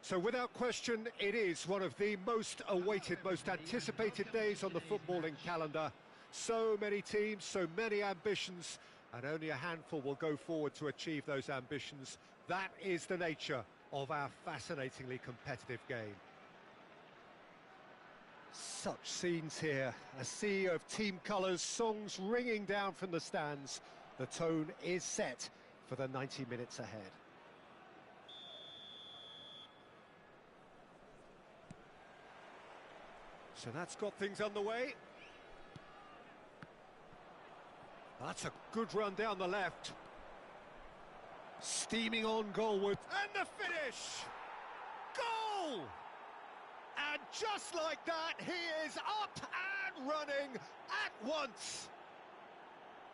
So without question, it is one of the most awaited, most anticipated days on the footballing calendar. So many teams, so many ambitions, and only a handful will go forward to achieve those ambitions. That is the nature of our fascinatingly competitive game. Such scenes here, a sea of team colours, songs ringing down from the stands. The tone is set for the 90 minutes ahead. So that's got things underway. That's a good run down the left. Steaming on goalward. And the finish! Goal! And just like that, he is up and running at once.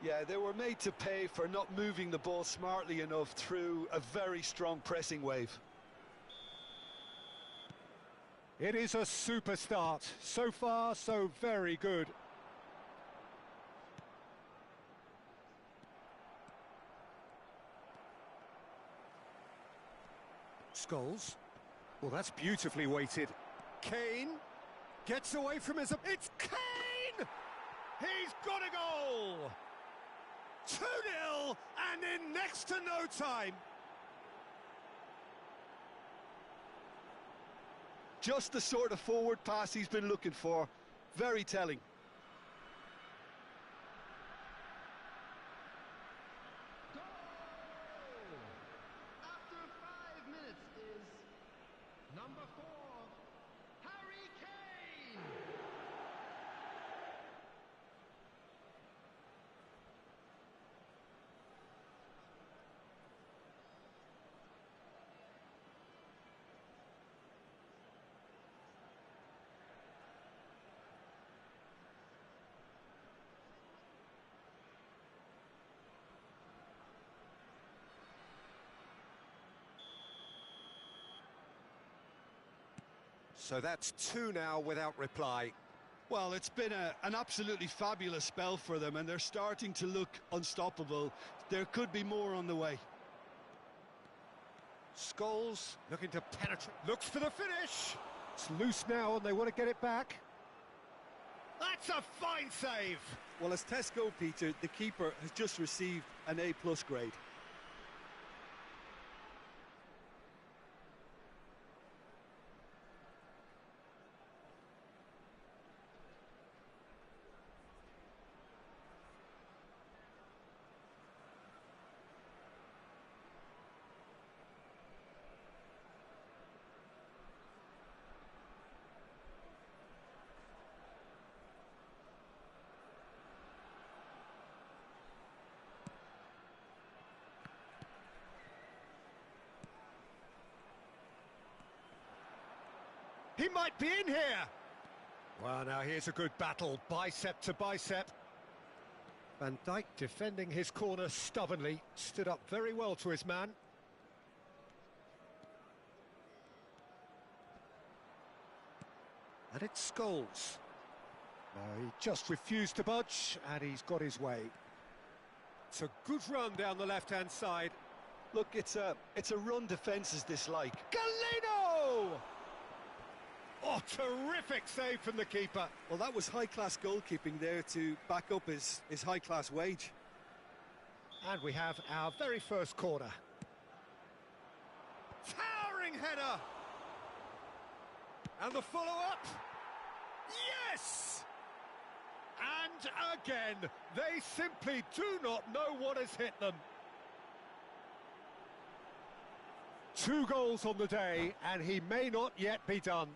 Yeah, they were made to pay for not moving the ball smartly enough through a very strong pressing wave. It is a super start. So far, so very good. Scholes. Well, that's beautifully weighted. Kane gets away from his... It's Kane! He's got a goal! 2-0 and in next to no time. Just the sort of forward pass he's been looking for. Very telling. Goal! After 5 minutes is number 4, Harry Kane! So that's 2 now without reply. Well, it's been an absolutely fabulous spell for them, and they're starting to look unstoppable. There could be more on the way. Scholes looking to penetrate, looks for the finish. It's loose now and they want to get it back. That's a fine save. Well, as tests go, Peter, the keeper has just received an A+ grade. He might be in here. Well, now here's a good battle, bicep to bicep. Van Dijk defending his corner stubbornly, stood up very well to his man. And it's Scholes. No, he just refused to budge, and he's got his way. It's a good run down the left-hand side. Look, it's a run defences dislike. Galeno! Oh, terrific save from the keeper. Well, that was high-class goalkeeping there to back up his high-class wage. And we have our very first corner. Towering header! And the follow-up. Yes! And again, they simply do not know what has hit them. 2 goals on the day, and he may not yet be done.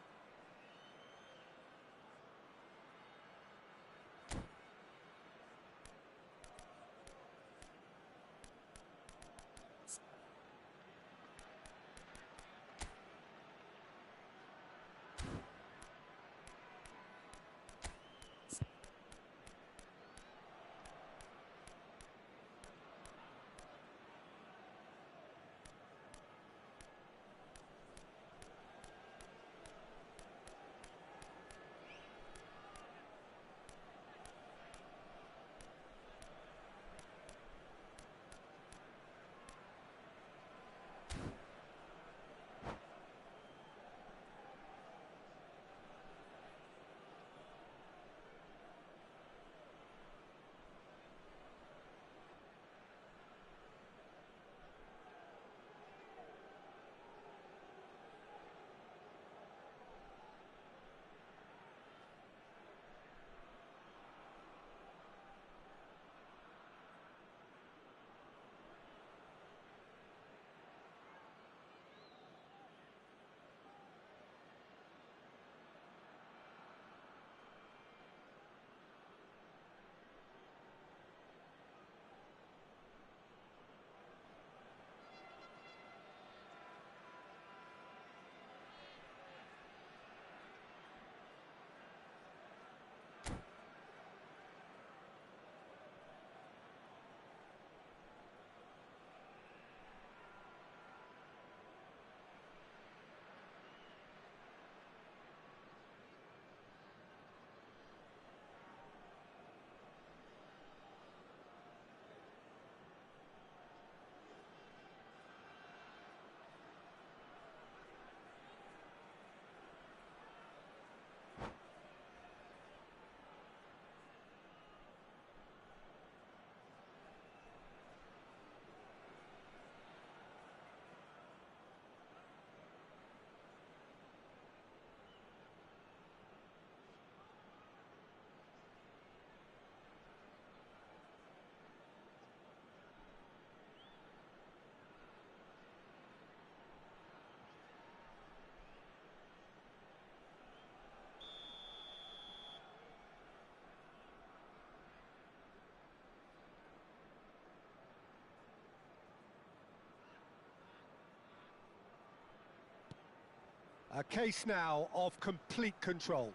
A case now of complete control.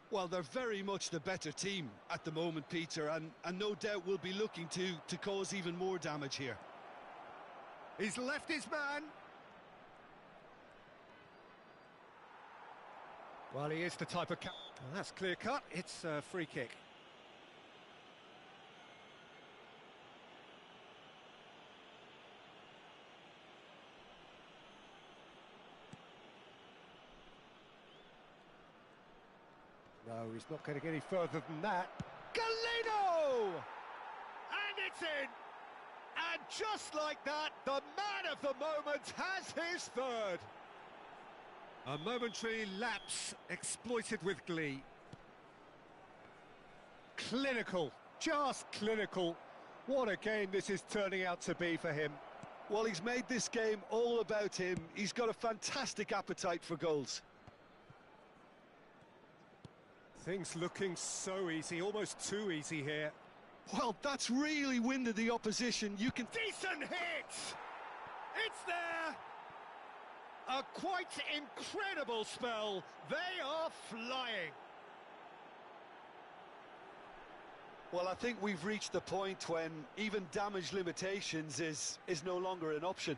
Well, they're very much the better team at the moment, Peter, and no doubt will be looking to cause even more damage here. He's left his man. Well, he is the type of... Well, that's clear cut. It's a free kick. No, he's not going to get any further than that. Galeno! And it's in! And just like that, the man of the moment has his third. A momentary lapse exploited with glee. Clinical, just clinical. What a game this is turning out to be for him. Well, he's made this game all about him. He's got a fantastic appetite for goals. Things looking so easy, almost too easy here. Well, that's really winded the opposition. You can... Decent hit! It's there! A quite incredible spell. They are flying. Well, I think we've reached the point when even damage limitations is no longer an option.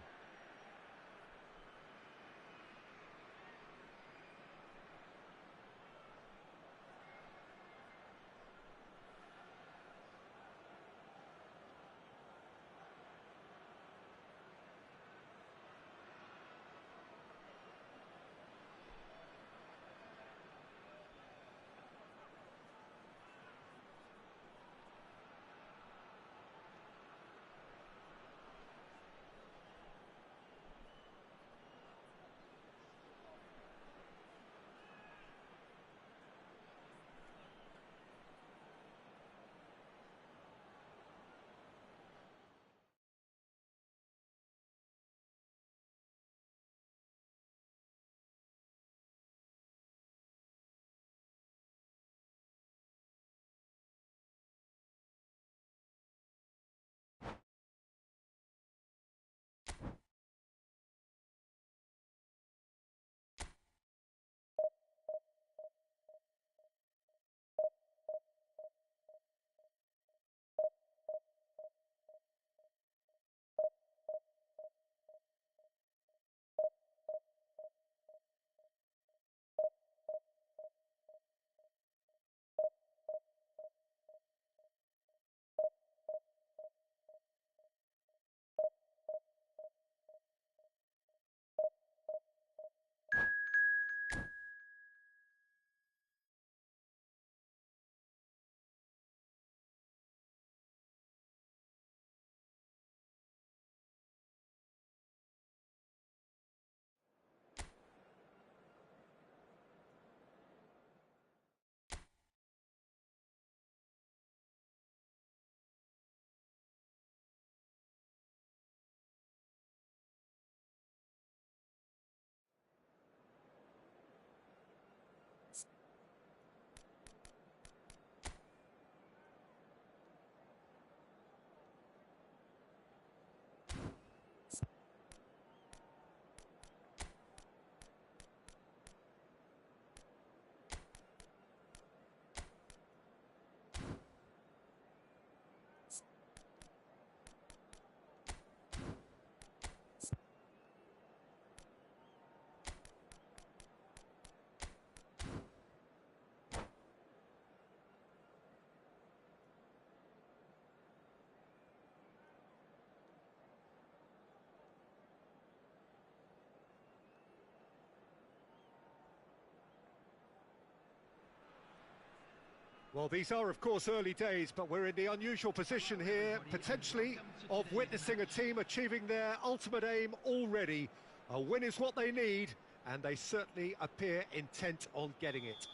Well, these are, of course, early days, but we're in the unusual position here, potentially, of witnessing a team achieving their ultimate aim already. A win is what they need, and they certainly appear intent on getting it.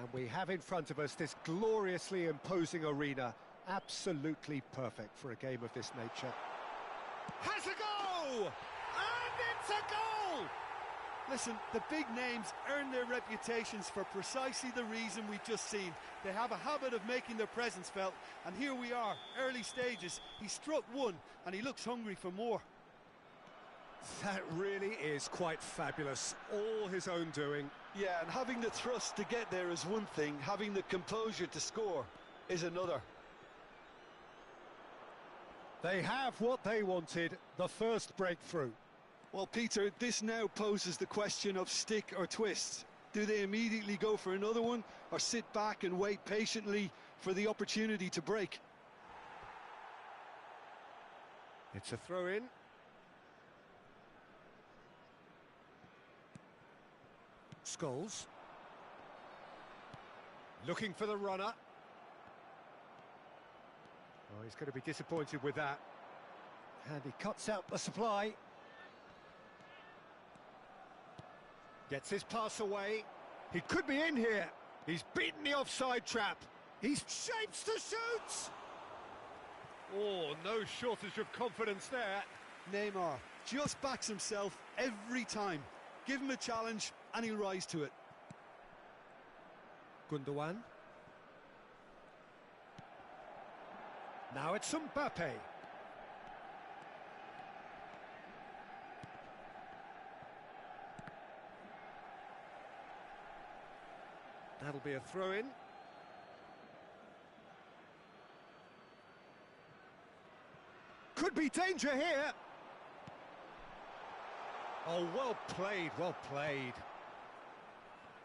And we have in front of us this gloriously imposing arena, absolutely perfect for a game of this nature. Has a go! And it's a goal! Listen, the big names earn their reputations for precisely the reason we've just seen. They have a habit of making their presence felt, and here we are, early stages. He struck one, and he looks hungry for more. That really is quite fabulous. All his own doing. Yeah, and having the thrust to get there is one thing, having the composure to score is another. They have what they wanted, the first breakthrough. Well, Peter, this now poses the question of stick or twist. Do they immediately go for another one, or sit back and wait patiently for the opportunity to break? It's a throw-in. Scholes. Looking for the runner. Oh, he's going to be disappointed with that. And he cuts out the supply. Gets his pass away. He could be in here. He's beaten the offside trap. He shapes the shoots. Oh, no shortage of confidence there. Neymar just backs himself every time. Give him a challenge and he'll rise to it. Gundogan. Now it's Mbappe. That'll be a throw-in. Could be danger here. Oh, well played, well played.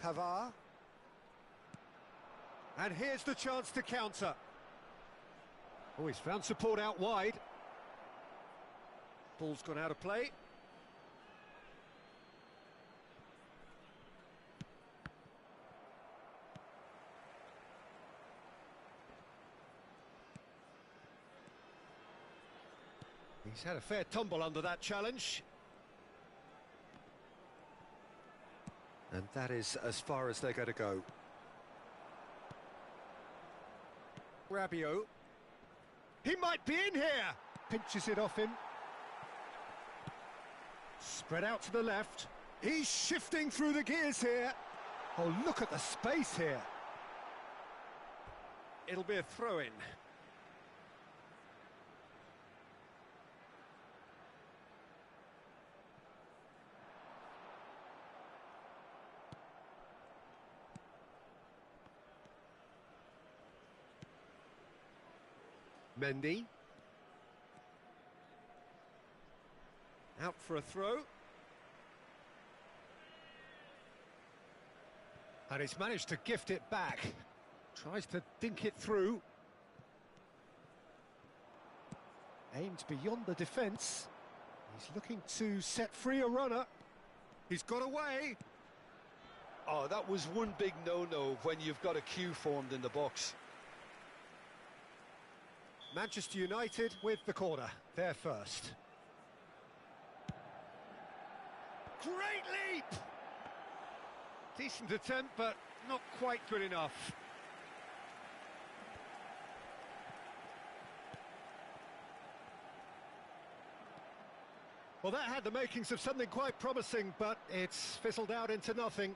Pavard. And here's the chance to counter. Oh, he's found support out wide. Ball's gone out of play. He's had a fair tumble under that challenge. And that is as far as they're going to go. Rabiot. He might be in here. Pinches it off him. Spread out to the left. He's shifting through the gears here. Oh, look at the space here. It'll be a throw-in. Mendy. Out for a throw. And he's managed to gift it back. Tries to dink it through. Aimed beyond the defence. He's looking to set free a runner. He's got away. Oh, that was one big no-no when you've got a queue formed in the box. Manchester United with the corner. They're first. Great leap! Decent attempt, but not quite good enough. Well, that had the makings of something quite promising, but it's fizzled out into nothing.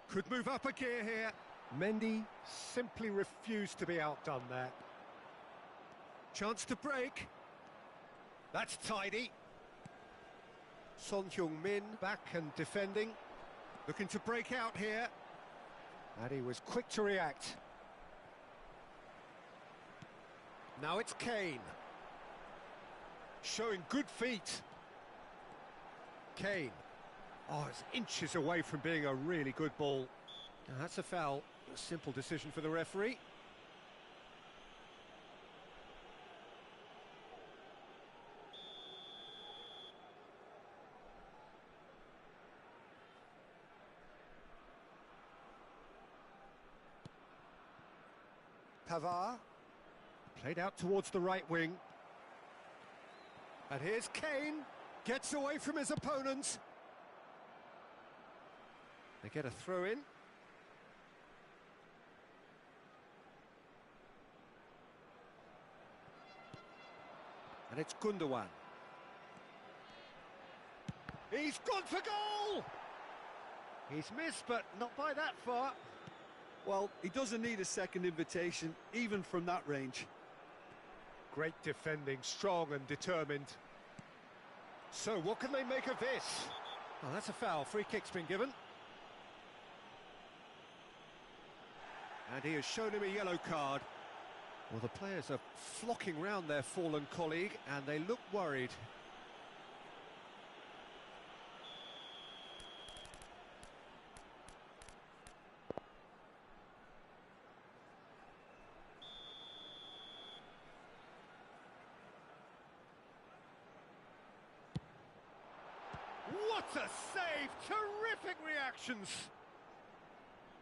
Could move up a gear here. Mendy simply refused to be outdone there. Chance to break. That's tidy. Son Heung-min back and defending. Looking to break out here. And he was quick to react. Now it's Kane. Showing good feet. Kane. Oh, it's inches away from being a really good ball. Now, that's a foul. A simple decision for the referee. Pavard. Played out towards the right wing. And here's Kane. Gets away from his opponents. They get a throw in. And it's Gundogan. He's gone for goal! He's missed, but not by that far. Well, he doesn't need a second invitation, even from that range. Great defending, strong and determined. So what can they make of this? Oh, that's a foul. Free kick's been given. And he has shown him a yellow card. Well, the players are flocking round their fallen colleague, and they look worried. What a save! Terrific reactions!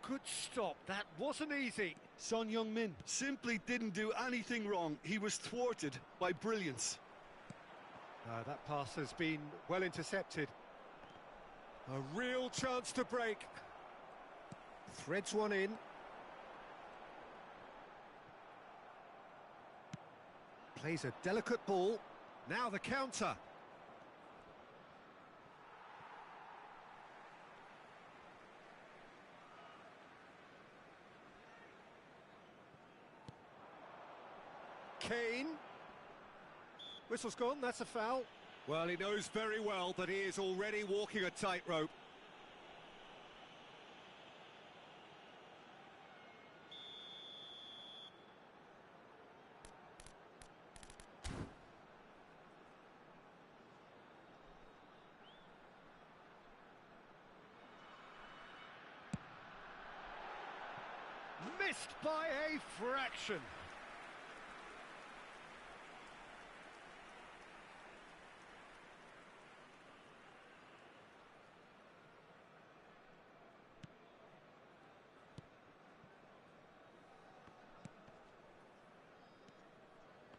Good stop, that wasn't easy. Son Heung-min simply didn't do anything wrong. He was thwarted by brilliance. That pass has been well intercepted. A real chance to break. Threads one in. Plays a delicate ball. Now the counter. Kane. Whistle's gone, that's a foul. Well, he knows very well that he is already walking a tightrope. Missed by a fraction.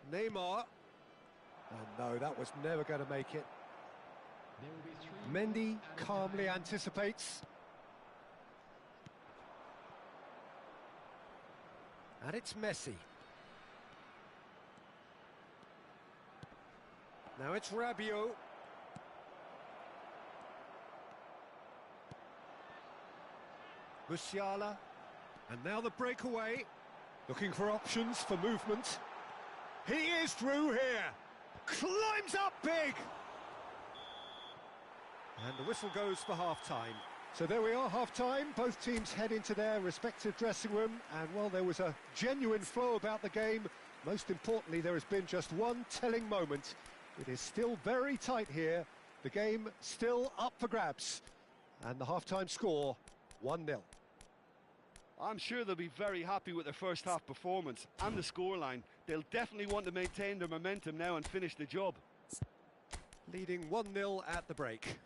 Neymar. And no, that was never going to make it. There will be 3 Mendy and calmly anticipates. And it's Messi. Now it's Rabiot. Musiala. And now the breakaway. Looking for options for movement. He is through here. Climbs up big. And the whistle goes for half-time. So there we are, half-time. Both teams head into their respective dressing room. And, well, there was a genuine flow about the game. Most importantly, there has been just one telling moment. It is still very tight here. The game still up for grabs. And the half-time score, 1-0. I'm sure they'll be very happy with their first half performance and the scoreline. They'll definitely want to maintain their momentum now and finish the job. Leading 1-0 at the break.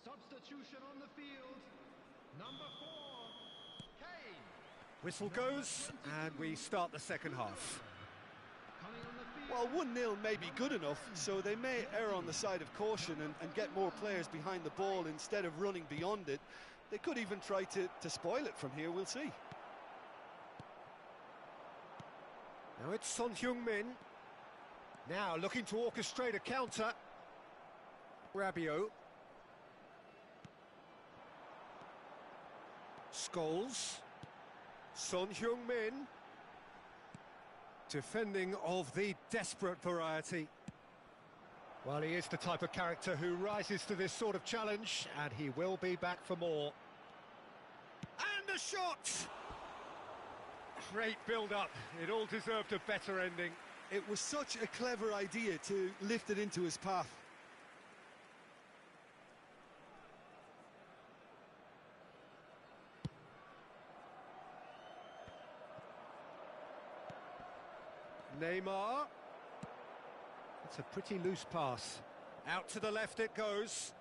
Substitution on the field. Number 4, Kane. Whistle goes, and we start the second half. Coming on the field. Well, 1-0 may be good enough, so they may err on the side of caution and get more players behind the ball instead of running beyond it. They could even try to spoil it from here, we'll see. Now it's Son Heung-min. Now looking to orchestrate a counter. Rabiot. Scholes. Son Heung-min. Defending of the desperate variety. Well, he is the type of character who rises to this sort of challenge, and he will be back for more. And a shot! Great build-up. It all deserved a better ending. It was such a clever idea to lift it into his path. Neymar. It's a pretty loose pass. Out to the left it goes.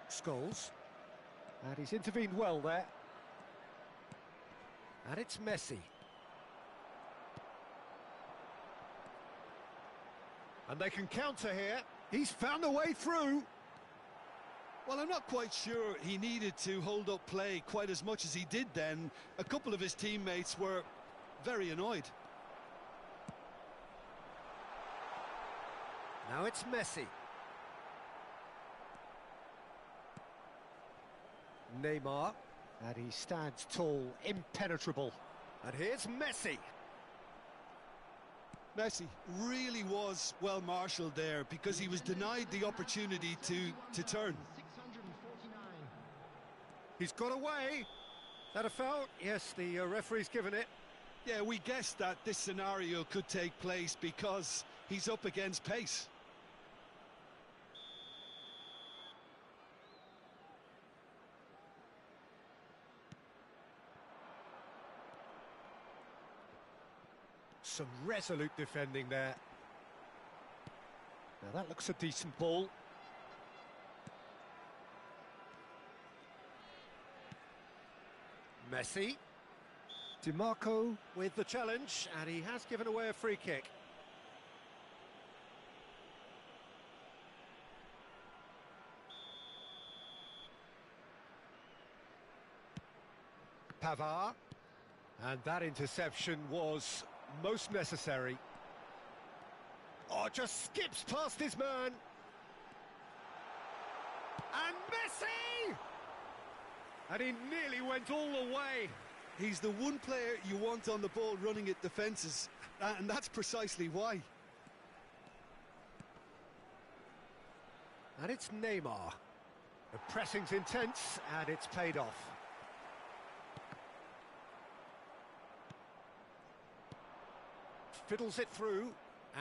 Scholes. And he's intervened well there. And it's Messi. And they can counter here. He's found a way through. Well, I'm not quite sure he needed to hold up play quite as much as he did then. A couple of his teammates were very annoyed. Now it's Messi. Neymar. And he stands tall, impenetrable. And here's Messi. Messi really was well marshalled there because he was denied the opportunity to turn. 649. He's got away. That a foul? Yes, the referee's given it. Yeah, we guessed that this scenario could take place because he's up against pace. Some resolute defending there. Now that looks a decent ball. Messi. DiMarco with the challenge, and he has given away a free kick. Pavard. And that interception was most necessary. Oh, just skips past his man. And Messi! And he nearly went all the way. He's the one player you want on the ball running at defences, and that's precisely why. And it's Neymar. The pressing's intense, and it's paid off. Fiddles it through,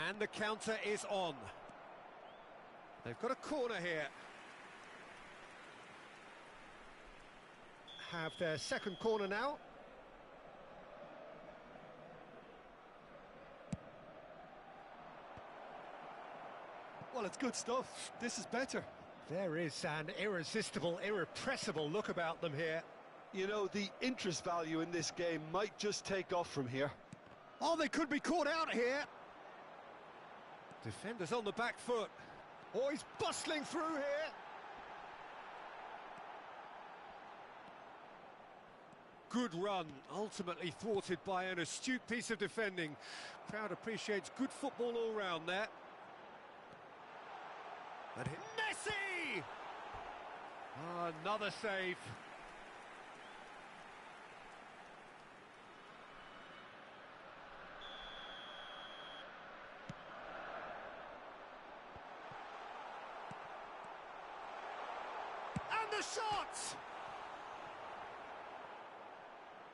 and the counter is on. They've got a corner here. Have their second corner now. Well, it's good stuff. This is better. There is an irresistible, irrepressible look about them here. You know, the interest value in this game might just take off from here. Oh, they could be caught out here. Defenders on the back foot. Oh, he's bustling through here. Good run, ultimately thwarted by an astute piece of defending. Crowd appreciates good football all round there. And Messi! Oh, another save. And the shot!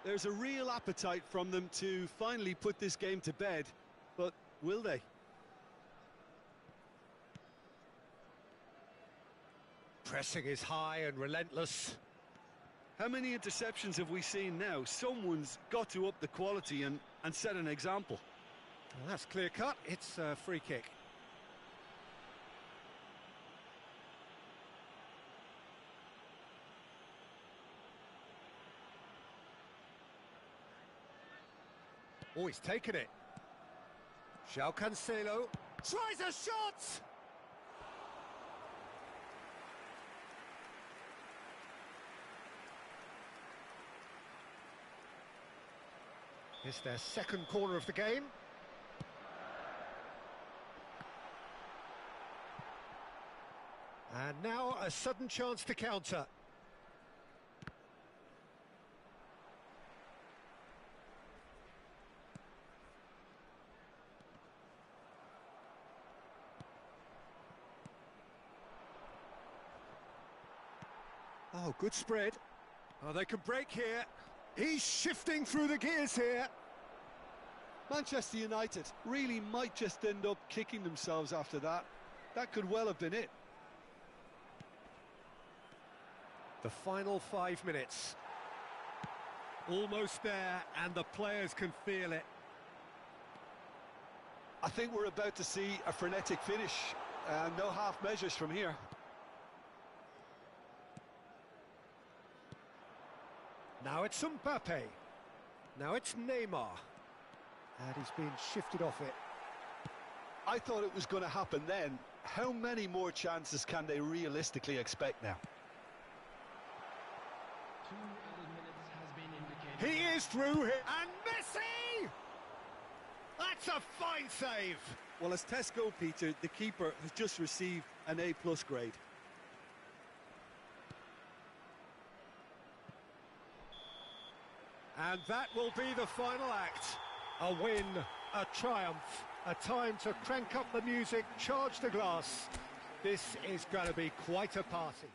There's a real appetite from them to finally put this game to bed, but will they? Pressing is high and relentless. How many interceptions have we seen now? Someone's got to up the quality and set an example. Well, that's clear cut. It's a free kick. Oh, he's taken it. João Cancelo tries a shot! It's their second corner of the game. And now a sudden chance to counter. Oh, good spread. Oh, they can break here. He's shifting through the gears here. Manchester United really might just end up kicking themselves after that. That could well have been it. The final 5 minutes. Almost there, and the players can feel it. I think we're about to see a frenetic finish. No half measures from here. Now it's Mbappe. Now it's Neymar. And he's been shifted off it. I thought it was going to happen then. How many more chances can they realistically expect now? 2 added minutes has been indicated. He is through here. And Messi! That's a fine save. Well, as Tesco, Peter, the keeper has just received an A+ grade. And that will be the final act. A win, a triumph, a time to crank up the music, charge the glass. This is going to be quite a party.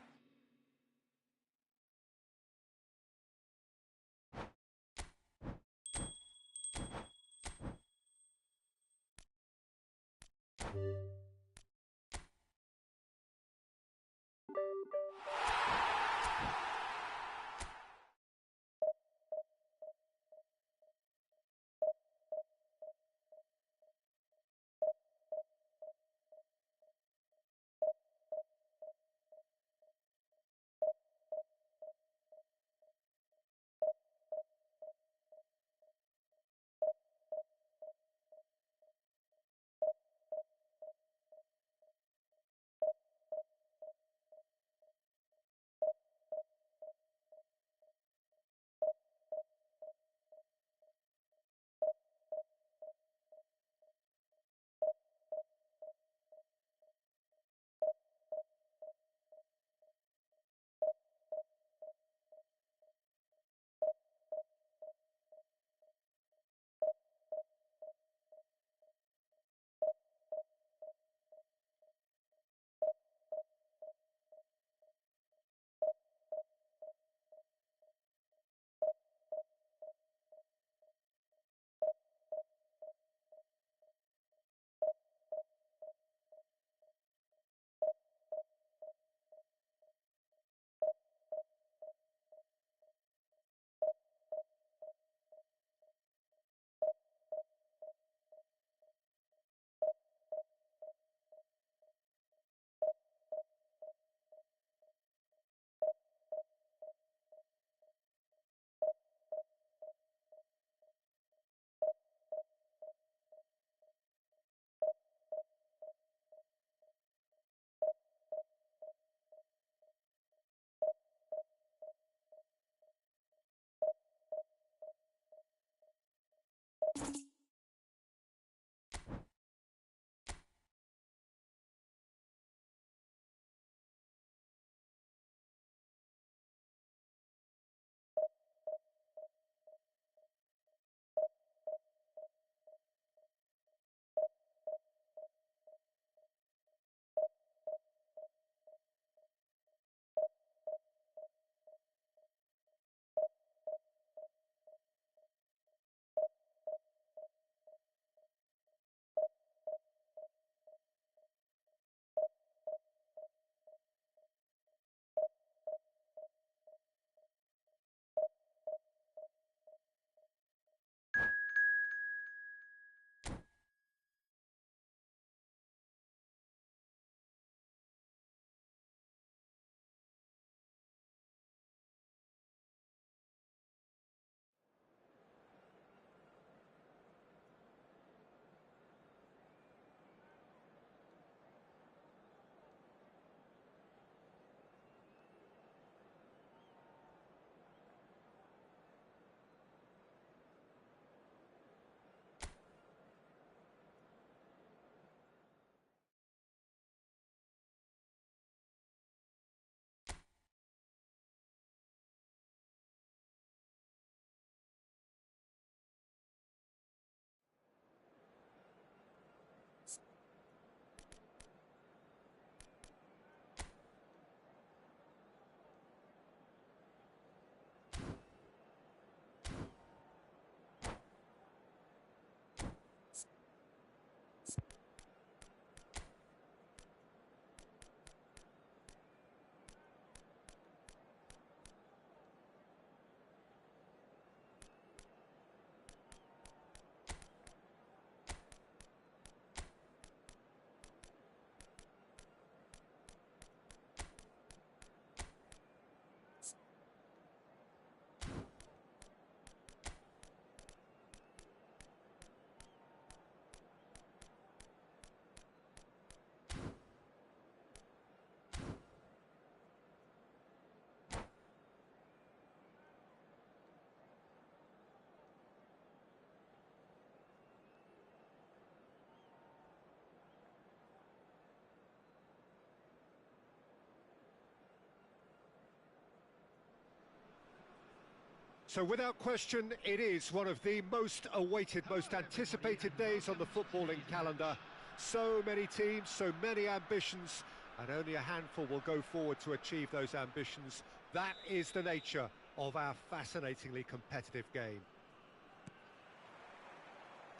So without question, it is one of the most awaited, most anticipated days on the footballing calendar. So many teams, so many ambitions, and only a handful will go forward to achieve those ambitions. That is the nature of our fascinatingly competitive game.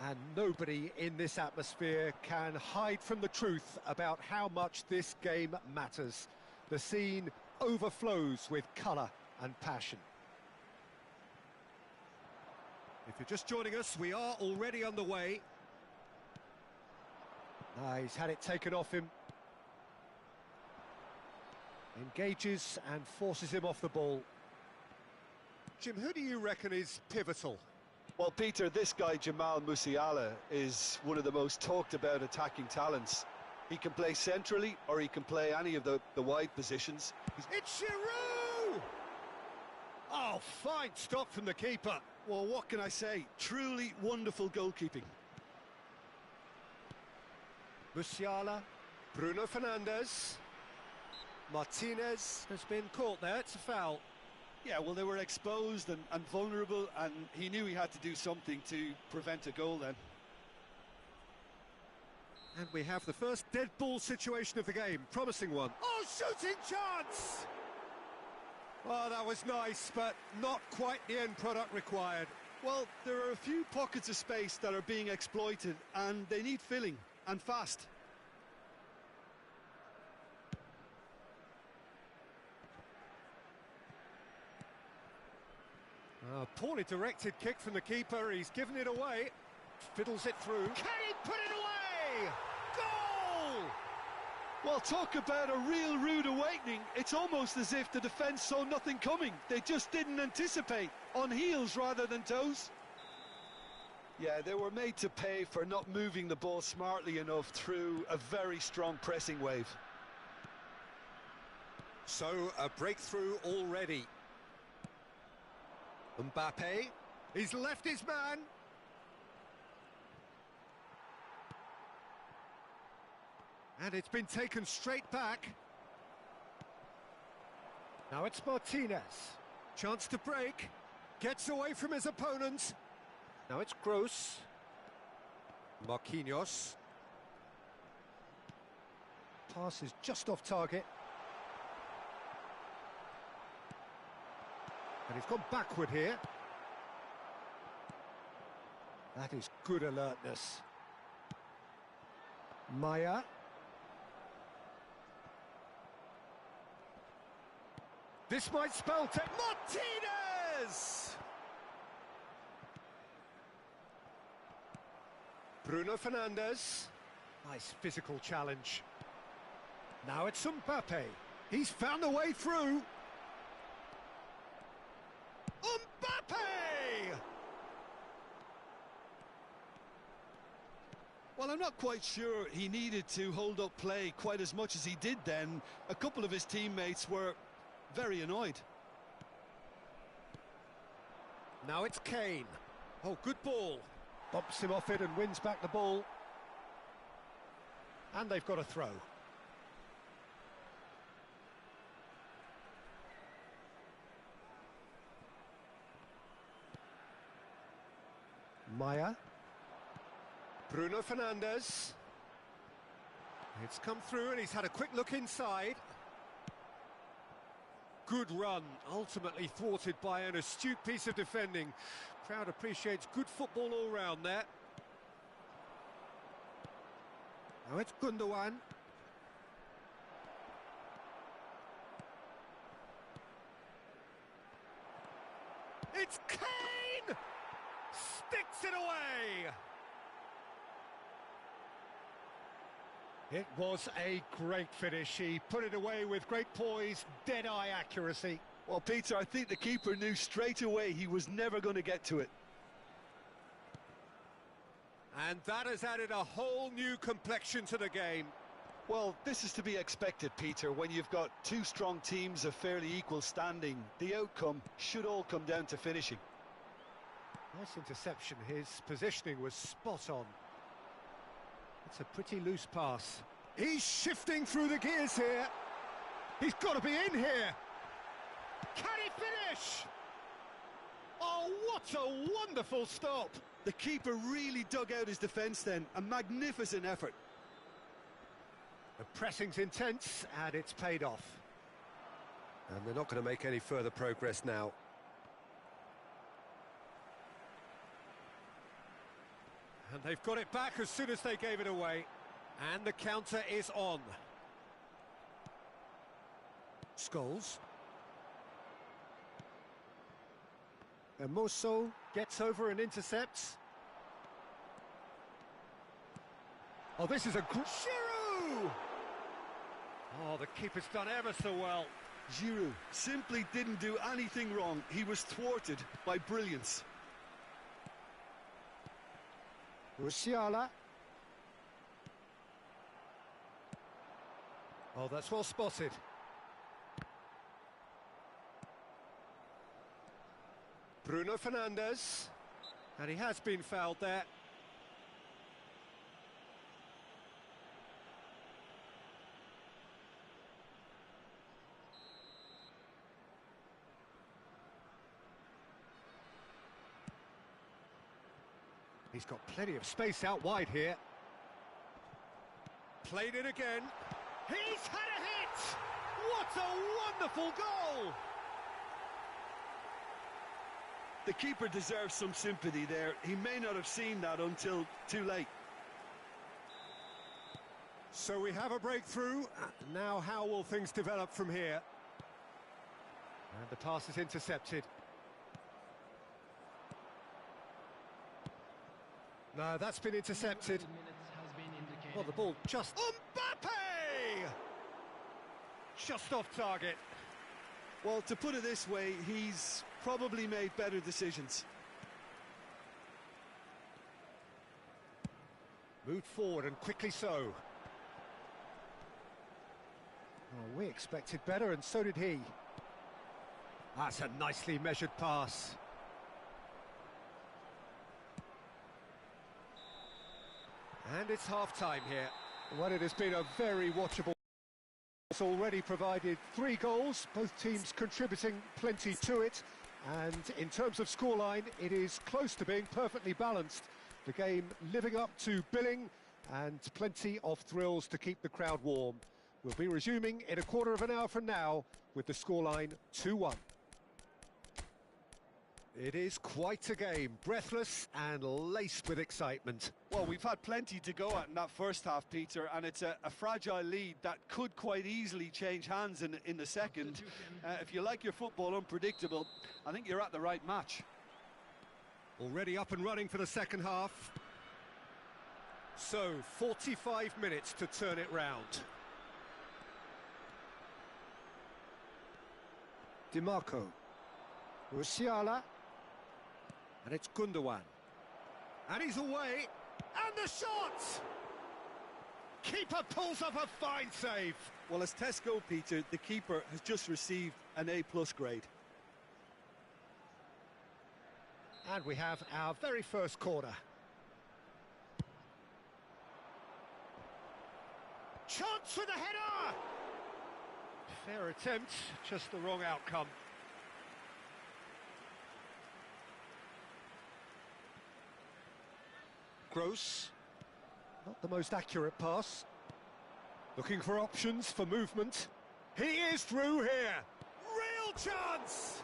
And nobody in this atmosphere can hide from the truth about how much this game matters. The scene overflows with colour and passion. If you're just joining us, we are already underway. He's had it taken off him. Engages and forces him off the ball. Jim, who do you reckon is pivotal? Well, Peter, this guy, Jamal Musiala, is one of the most talked about attacking talents. He can play centrally or he can play any of the wide positions. It's Giroud! Oh, fine stop from the keeper. Well, what can I say? Truly wonderful goalkeeping. Musiala, Bruno Fernandes. Martinez has been caught there, it's a foul. Yeah, well, they were exposed and vulnerable, and he knew he had to do something to prevent a goal then. And we have the first dead ball situation of the game, promising one. Oh, shooting chance! Oh, that was nice, but not quite the end product required. Well, there are a few pockets of space that are being exploited, and they need filling, and fast. Poorly directed kick from the keeper, he's given it away. Fiddles it through. Can he put it away? Goal! Well, talk about a real rude awakening. It's almost as if the defence saw nothing coming. They just didn't anticipate, on heels rather than toes. Yeah, they were made to pay for not moving the ball smartly enough through a very strong pressing wave. So, a breakthrough already. Mbappe, he's left his man. And it's been taken straight back. Now it's Martinez. Chance to break. Gets away from his opponent. Now it's Gross. Marquinhos. Pass is just off target. And he's gone backward here. That is good alertness. Maya. This might spell Martinez! Bruno Fernandes. Nice physical challenge. Now it's Mbappe. He's found a way through. Mbappe! Well, I'm not quite sure he needed to hold up play quite as much as he did then. A couple of his teammates were very annoyed. Now it's Kane. Oh, good ball. Bumps him off it and wins back the ball. And they've got a throw. Maya. Bruno Fernandes. It's come through and he's had a quick look inside. Good run, ultimately thwarted by an astute piece of defending. Crowd appreciates good football all round there. Now it's Gundogan. It's Kane! Sticks it away! It was a great finish. He put it away with great poise, dead-eye accuracy. Well, Peter, I think the keeper knew straight away he was never going to get to it. And that has added a whole new complexion to the game. Well, this is to be expected, Peter, when you've got two strong teams of fairly equal standing. The outcome should all come down to finishing. Nice interception. His positioning was spot on. It's a pretty loose pass. He's shifting through the gears here. He's got to be in here. Can he finish? What a wonderful stop! The keeper really dug out his defence then. A magnificent effort. The pressing's intense, and it's paid off. And they're not going to make any further progress now. And they've got it back as soon as they gave it away. And the counter is on. Scholes. Hermoso gets over and intercepts. Oh, this is a good... Giroud! Oh, the keeper's done ever so well. Giroud simply didn't do anything wrong. He was thwarted by brilliance. Musiala. Oh, that's well spotted. Bruno Fernandes. And he has been fouled there. He's got plenty of space out wide here. Played it again. He's had a hit! What a wonderful goal! The keeper deserves some sympathy there. He may not have seen that until too late. So we have a breakthrough. Now how will things develop from here? And the pass is intercepted. No, that's been intercepted. Well, the ball just... Mbappe! Just off target. Well, to put it this way, he's probably made better decisions. Moved forward and quickly so. Oh, we expected better, and so did he. That's a nicely measured pass. And it's half-time here. Well, it has been a very watchable. It's already provided 3 goals, both teams contributing plenty to it. And in terms of scoreline, it is close to being perfectly balanced. The game living up to billing, and plenty of thrills to keep the crowd warm. We'll be resuming in a quarter of an hour from now with the scoreline 2-1. It is quite a game, breathless and laced with excitement. Well, we've had plenty to go at in that first half, Peter, and it's a fragile lead that could quite easily change hands in the second. If you like your football unpredictable, I think you're at the right match. Already up and running for the second half. So, 45 minutes to turn it round. DiMarco. Musiala. And it's Gundogan. And he's away. And the shot! Keeper pulls off a fine save. Well, as tests go, Peter, the keeper has just received an A+ grade. And we have our very first corner. Chance with a header! Fair attempt, just the wrong outcome. Gross, not the most accurate pass. Looking for options for movement. He is through here. Real chance!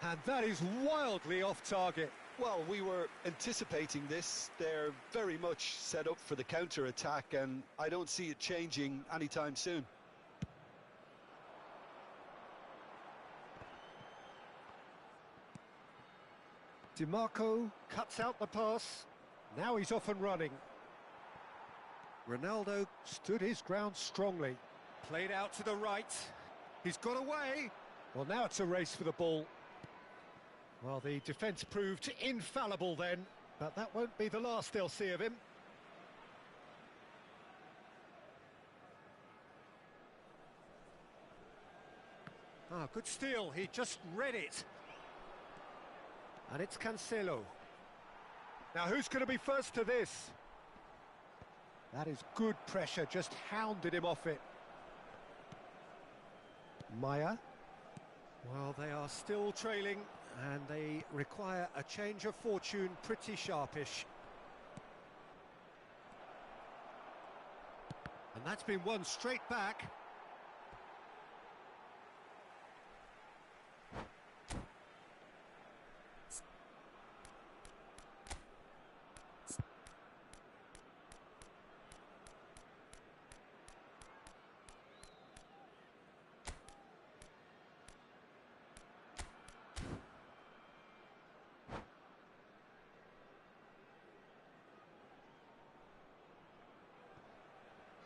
And that is wildly off target. Well, we were anticipating this. They're very much set up for the counter-attack, and I don't see it changing anytime soon. DiMarco cuts out the pass. Now he's off and running. Ronaldo stood his ground strongly. Played out to the right. He's got away. Well, now it's a race for the ball. Well, the defence proved infallible then, but that won't be the last they'll see of him. Ah, good steal. He just read it. And it's Cancelo. Now, who's going to be first to this? That is good pressure, just hounded him off it. Maya. Well, they are still trailing, And they require a change of fortune pretty sharpish. And that's been won straight back.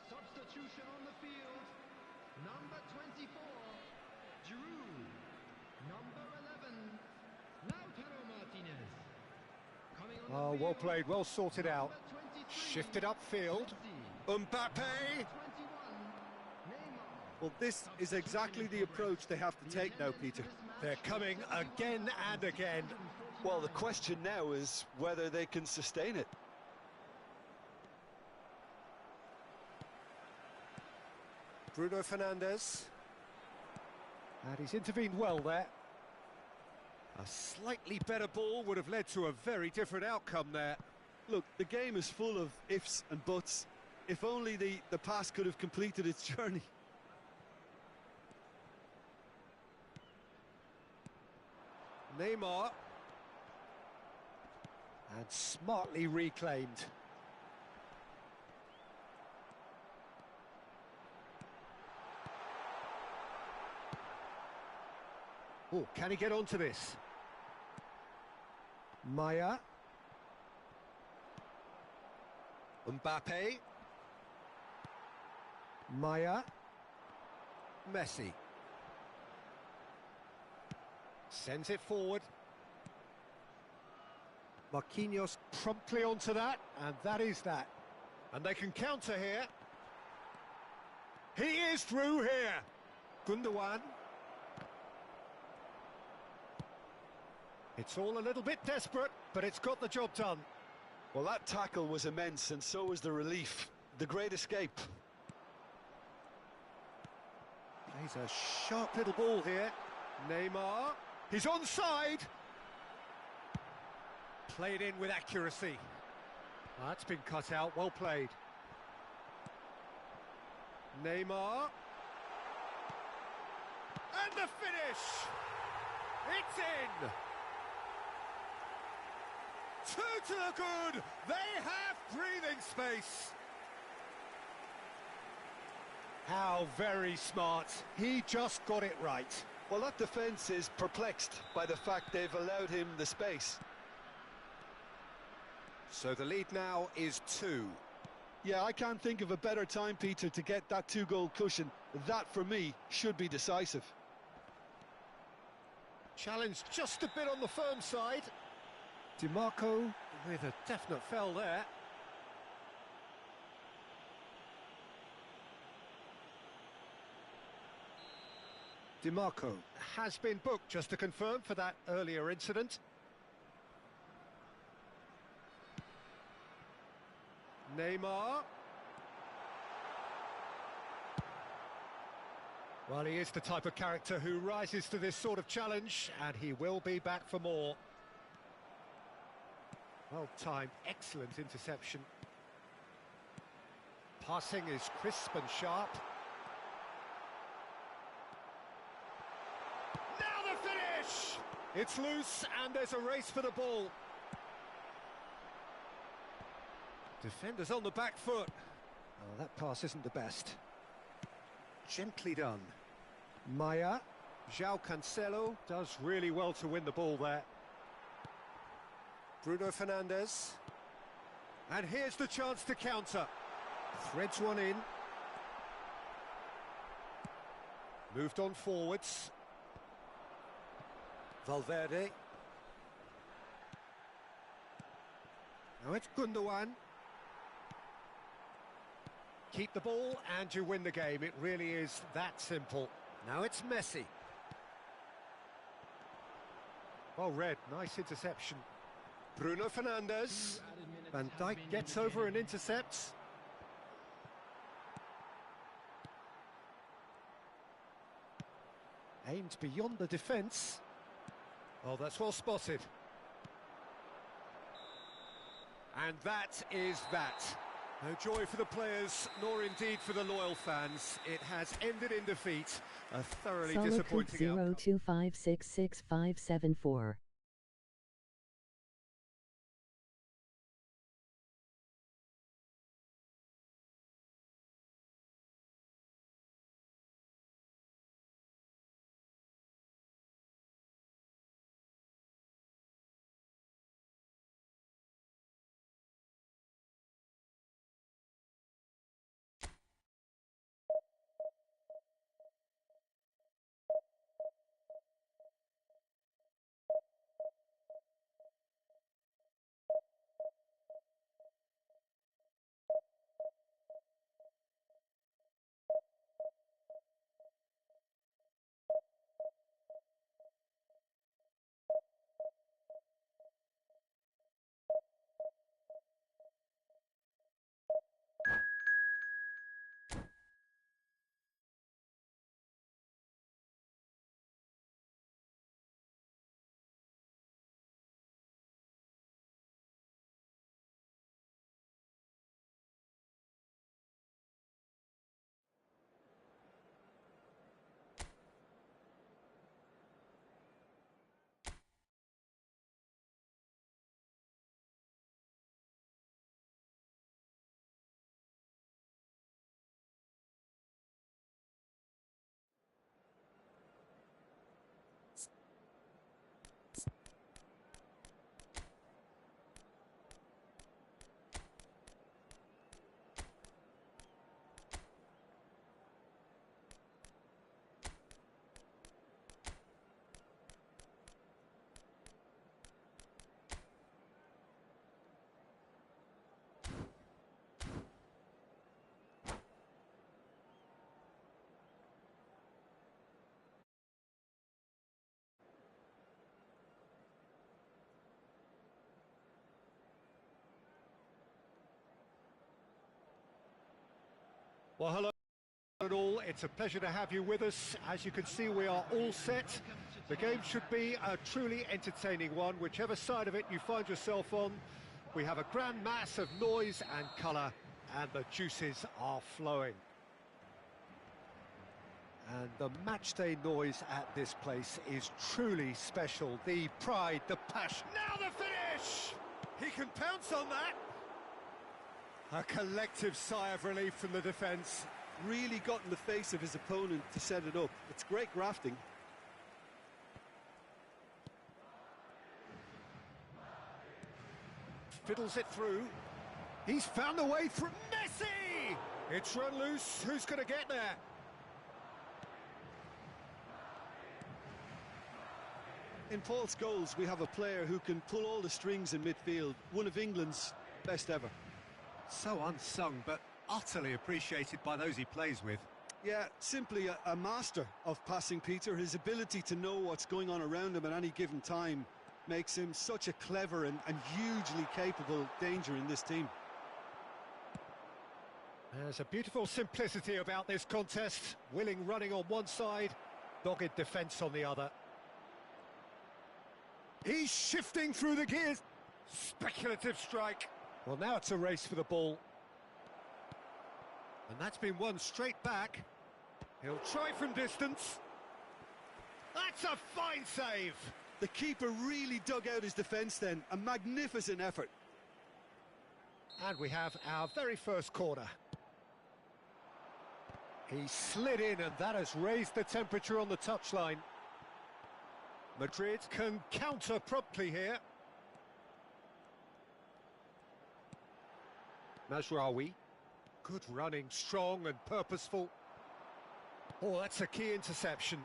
Substitution on the field. Number 24, Giroud. Number 11, Lautaro Martinez. Coming on Oh, the well field, played, well sorted out. number 23, Shifted upfield. Messi. Mbappe! 21, Neymar. Well, this is exactly the approach they have to take now, Peter. They're coming again and again. Well, the question now is whether they can sustain it. Bruno Fernandes. And he's intervened well there. A slightly better ball would have led to a very different outcome there. Look, the game is full of ifs and buts. If only the pass could have completed its journey. Neymar. And smartly reclaimed. Oh, can he get onto this? Maya. Mbappe. Maya. Messi. Sends it forward. Marquinhos promptly onto that, and that is that. And they can counter here. He is through here. Gundogan. It's all a little bit desperate, but it's got the job done. Well, that tackle was immense, and so was the relief. The great escape. Plays a sharp little ball here. Neymar. He's onside. Played in with accuracy. That's been cut out. Well played. Neymar. And the finish. It's in. Two to the good. They have breathing space. How very smart. He just got it right. Well, that defence is perplexed by the fact they've allowed him the space. So the lead now is 2. Yeah, I can't think of a better time, Peter, to get that 2-goal cushion. That, for me, should be decisive. Challenge just a bit on the firm side. DiMarco with a definite foul there. DiMarco has been booked, just to confirm, for that earlier incident. Neymar. Well, he is the type of character who rises to this sort of challenge, and he will be back for more. Well timed, excellent interception. Passing is crisp and sharp. Now the finish! It's loose and there's a race for the ball. Defenders on the back foot. Oh, that pass isn't the best. Gently done. Maya. João Cancelo does really well to win the ball there. Bruno Fernandes. And here's the chance to counter. Threads one in. Moved on forwards. Valverde. Now it's Gundogan. Keep the ball and you win the game. It really is that simple. Now it's Messi. Well read, nice interception. Bruno Fernandes. Van Dijk gets over and intercepts. Aimed beyond the defence. Oh, that's well spotted. And that is that. No joy for the players, nor indeed for the loyal fans. It has ended in defeat. A thoroughly disappointing outcome. 02566574. Well, hello at all. It's a pleasure to have you with us. As you can see, we are all set. The game should be a truly entertaining one, whichever side of it you find yourself on. We have a grand mass of noise and colour, and the juices are flowing. And the matchday noise at this place is truly special. The pride, the passion. Now the finish! He can pounce on that. A collective sigh of relief from the defence. Really got in the face of his opponent to set it up. It's great grafting. Fiddles it through. He's found a way through. Messi! It's run loose. Who's going to get there? In Paul's goals, we have a player who can pull all the strings in midfield. One of England's best ever. So unsung, but utterly appreciated by those he plays with. Yeah, simply a master of passing, Peter. His ability to know what's going on around him at any given time makes him such a clever and hugely capable danger in this team. There's a beautiful simplicity about this contest. Willing running on one side, dogged defence on the other. He's shifting through the gears. Speculative strike. Well, now it's a race for the ball. And that's been won straight back. He'll try from distance. That's a fine save. The keeper really dug out his defence then. A magnificent effort. And we have our very first corner. He slid in, and that has raised the temperature on the touchline. Madrid can counter promptly here. Mazraoui. Good running, strong and purposeful. Oh, that's a key interception.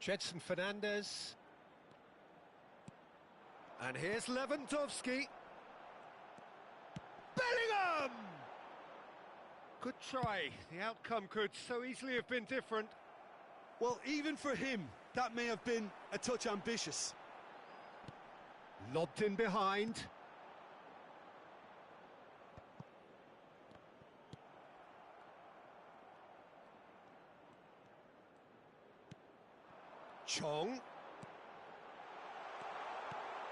Jedson Fernandez. And here's Lewandowski. Bellingham! Good try. The outcome could so easily have been different. Well, even for him, that may have been a touch ambitious. Lobbed in behind. Chong.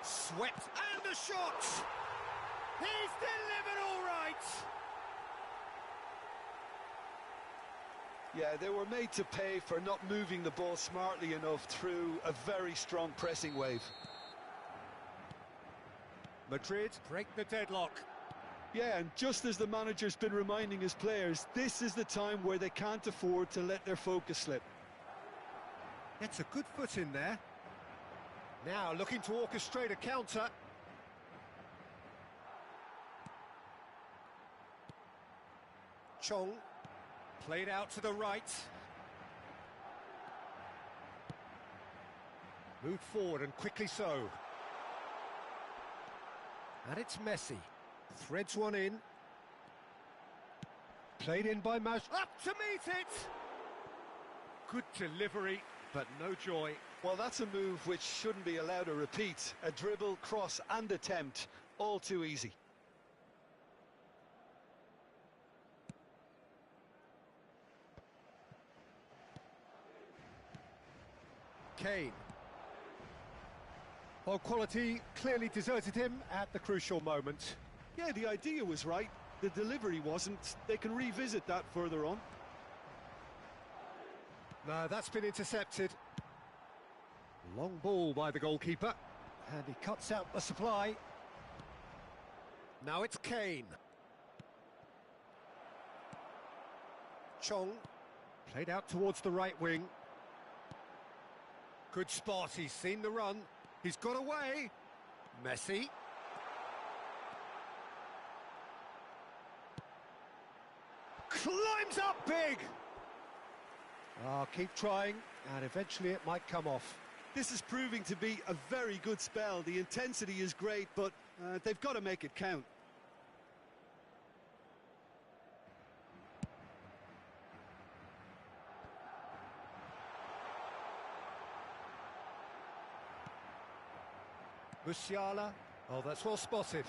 Swept, and the shot! He's delivered all right! Yeah, they were made to pay for not moving the ball smartly enough through a very strong pressing wave. Madrid break the deadlock. Yeah, and just as the manager's been reminding his players, this is the time where they can't afford to let their focus slip. Gets a good foot in there. Now looking to orchestrate a counter. Chong. Played out to the right. Moved forward and quickly so. And it's Messi. Threads one in. Played in by Mash. Up to meet it! Good delivery, but no joy. Well, that's a move which shouldn't be allowed to repeat. A dribble, cross and attempt, all too easy. Kane. Well, quality clearly deserted him at the crucial moment. Yeah, the idea was right. The delivery wasn't. They can revisit that further on. No, that's been intercepted. Long ball by the goalkeeper. And he cuts out the supply. Now it's Kane. Chong. Played out towards the right wing. Good spot, he's seen the run. He's got away. Messi. Climbs up big. Keep trying, and eventually it might come off. This is proving to be a very good spell. The intensity is great, but they've got to make it count. Musiala. Oh, that's well spotted.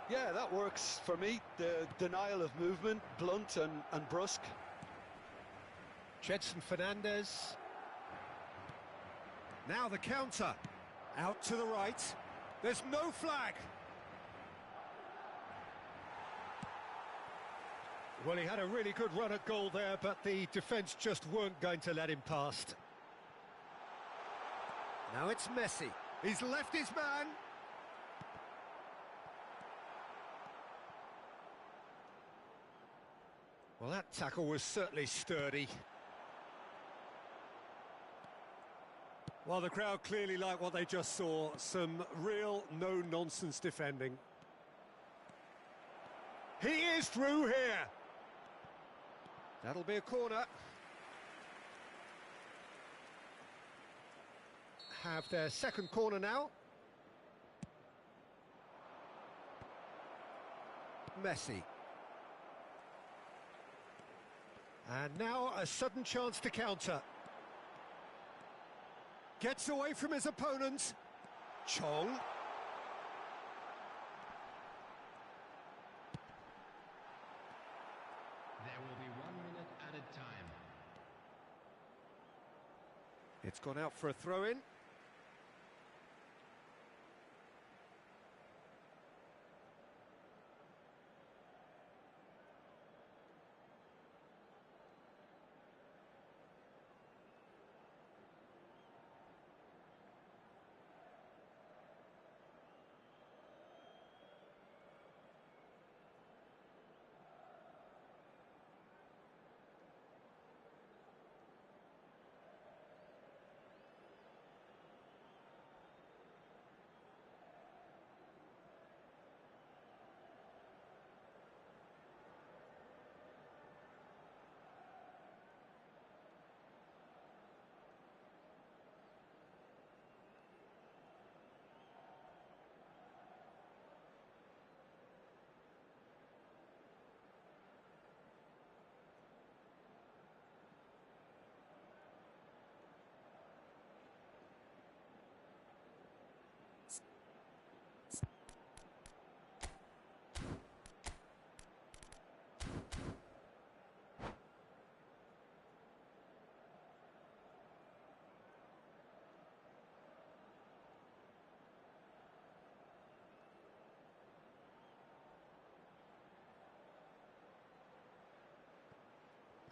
Yeah, that works for me. The denial of movement, blunt and brusque. Jedson Fernandez. Now the counter. Out to the right. There's no flag. Well, he had a really good run at goal there, but the defence just weren't going to let him past. Now it's Messi. He's left his man. Well, that tackle was certainly sturdy. Well, the crowd clearly like what they just saw. Some real no-nonsense defending. He is through here. That'll be a corner. Have their second corner now. Messi. And now a sudden chance to counter. Gets away from his opponent. Chong. There will be 1 minute added time. It's gone out for a throw-in.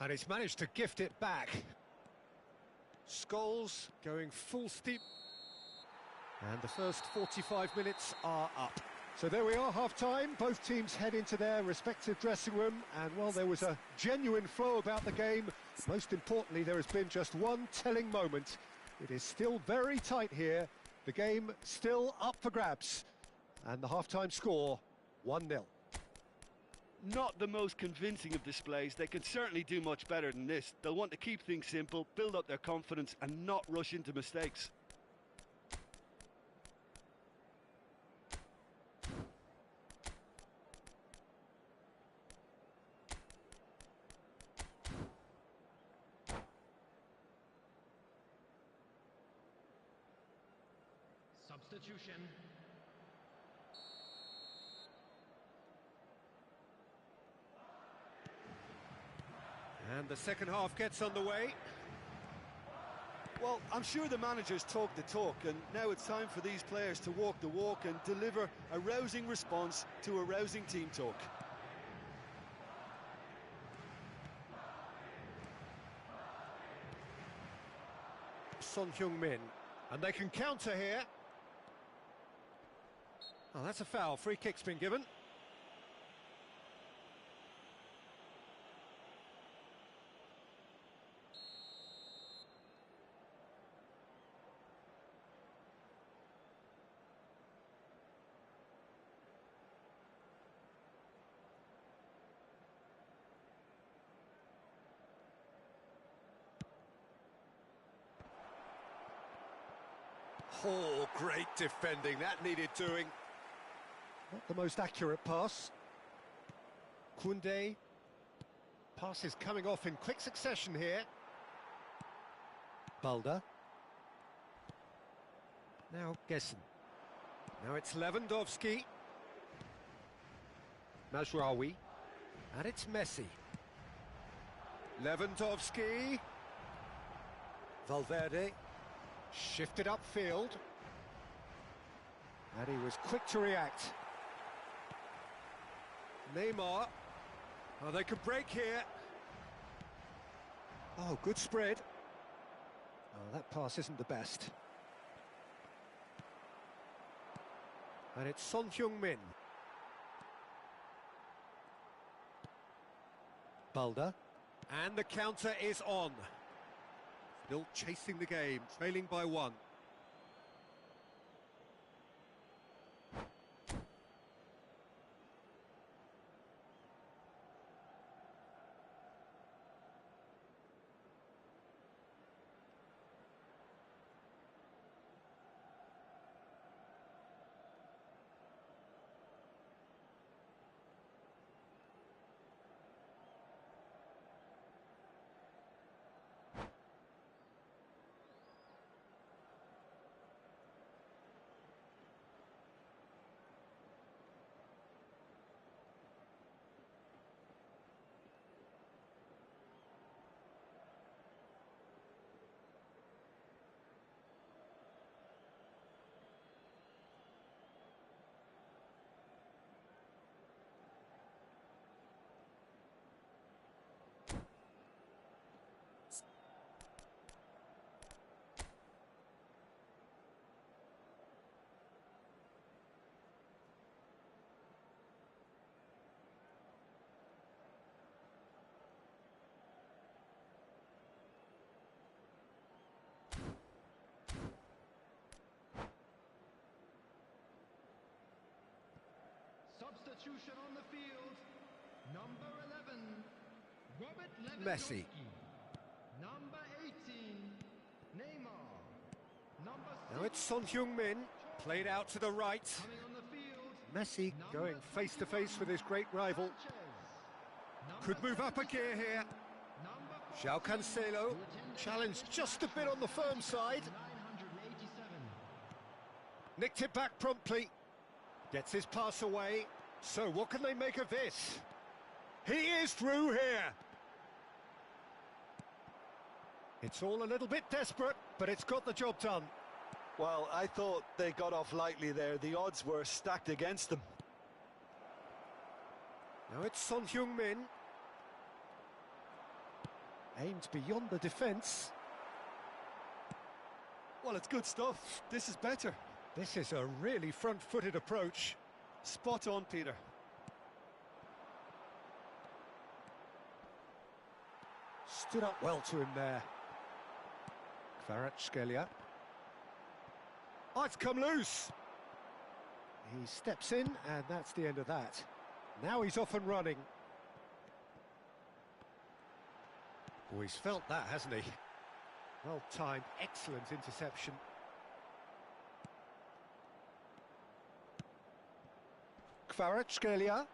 And he's managed to gift it back. Scholes going full steam. And the first 45 minutes are up. So there we are, half-time. Both teams head into their respective dressing room. And, well, there was a genuine flow about the game. Most importantly, there has been just one telling moment. It is still very tight here. The game still up for grabs. And the half-time score, 1-0. Not the most convincing of displays. They can certainly do much better than this. They'll want to keep things simple, build up their confidence and not rush into mistakes. Substitution. And the second half gets underway. Well, I'm sure the managers talk the talk, and now it's time for these players to walk the walk and deliver a rousing response to a rousing team talk. Son Heung-min, and they can counter here. Oh, that's a foul. Free kick's been given. Oh, great defending. That needed doing. Not the most accurate pass. Koundé. Pass is coming off in quick succession here. Balda. Now Gessen. Now it's Lewandowski. Mazraoui. And it's Messi. Lewandowski. Valverde. Shifted upfield. And he was quick to react. Neymar. Oh, they could break here. Oh, good spread. Oh, that pass isn't the best. And it's Son Heung-min. Balda. And the counter is on. Still chasing the game, trailing by one. Substitution on the field. Number 11, Robert Messi. Lewandowski. Number 18, Neymar. Number 6, Now it's Son Heung-min, played out to the right. coming on the field. Messi going face to face with his great rival. Sanchez. Could move up a gear here. Number João Cancelo, challenged just a bit on the firm side. 987. Nicked it back promptly. Gets his pass away. So what can they make of this? He is through here. It's all a little bit desperate, but it's got the job done. Well, I thought they got off lightly there. The odds were stacked against them. Now it's Son Heung-min. Aimed beyond the defence. Well, it's good stuff. This is better. This is a really front-footed approach. Spot on, Peter. Stood up well to him there. Kvaratskhelia. Oh, it's come loose. He steps in, and that's the end of that. Now he's off and running. Oh, he's felt that, hasn't he? Well timed, excellent interception. Kvaratskhelia.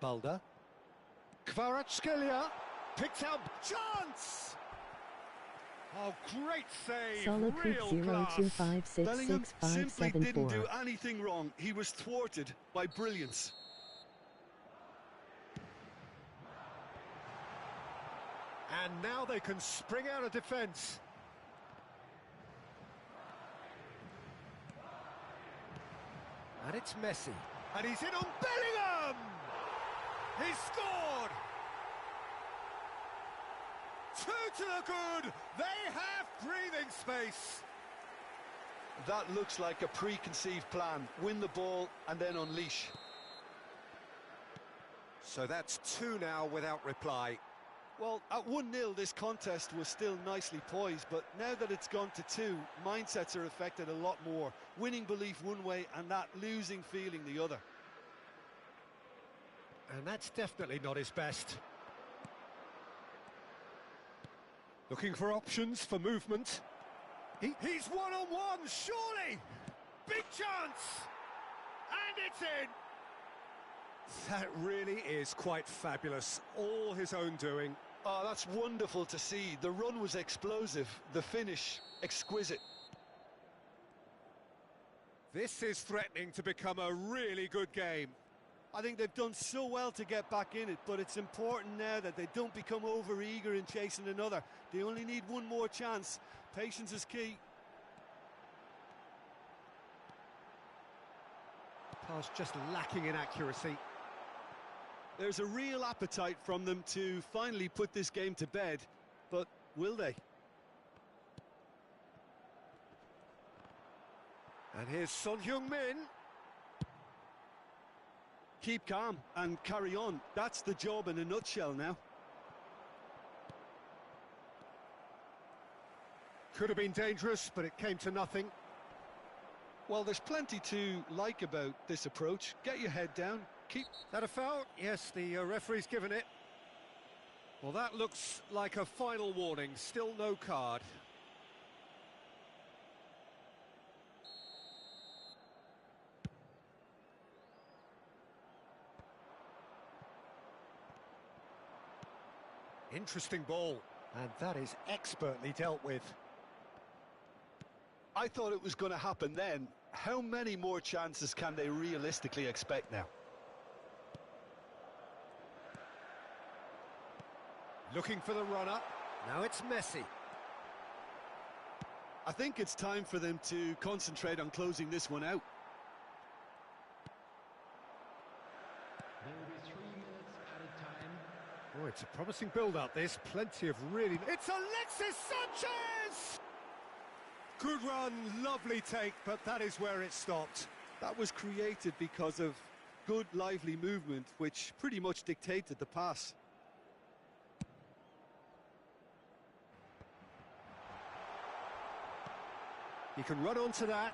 Balda. Kvaratskhelia. Picked out. Chance! Oh, great save. Solid Real class. 02566574. Bellingham simply didn't do anything wrong. He was thwarted by brilliance. And now they can spring out of defence. And it's Messi. And he's in on Bellingham! He's scored! 2 to the good! They have breathing space! That looks like a preconceived plan. Win the ball and then unleash. So that's 2 now without reply. Well, at 1-0, this contest was still nicely poised, but now that it's gone to 2, mindsets are affected a lot more. Winning belief one way and that losing feeling the other. And that's definitely not his best. Looking for options for movement. He's one-on-one, surely! Big chance! And it's in! That really is quite fabulous. All his own doing. Oh, that's wonderful to see. The run was explosive, the finish exquisite. This is threatening to become a really good game. I think they've done so well to get back in it, but it's important now that they don't become over-eager in chasing another. They only need one more chance. Patience is key. Pass just lacking in accuracy. There's a real appetite from them to finally put this game to bed, but will they? And here's Son Heung-min. Keep calm and carry on. That's the job in a nutshell now. Could have been dangerous, but it came to nothing. Well, there's plenty to like about this approach. Get your head down. Keep... That a foul? Yes, the referee's given it. Well, that looks like a final warning. Still no card. Interesting ball. And that is expertly dealt with. I thought it was going to happen then. How many more chances can they realistically expect now? Looking for the runner. Now it's Messi. I think it's time for them to concentrate on closing this one out. There will be 3 minutes added time. Oh, it's a promising build-up, this. Plenty of really... It's Alexis Sanchez! Good run, lovely take, but that is where it stopped. That was created because of good, lively movement, which pretty much dictated the pass. He can run onto that.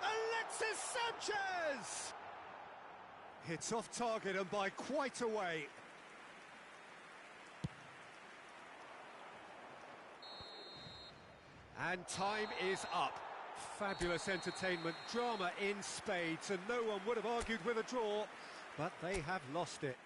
Alexis Sanchez! Hits off target and by quite a way. And time is up. Fabulous entertainment, drama in spades, and no one would have argued with a draw, but they have lost it.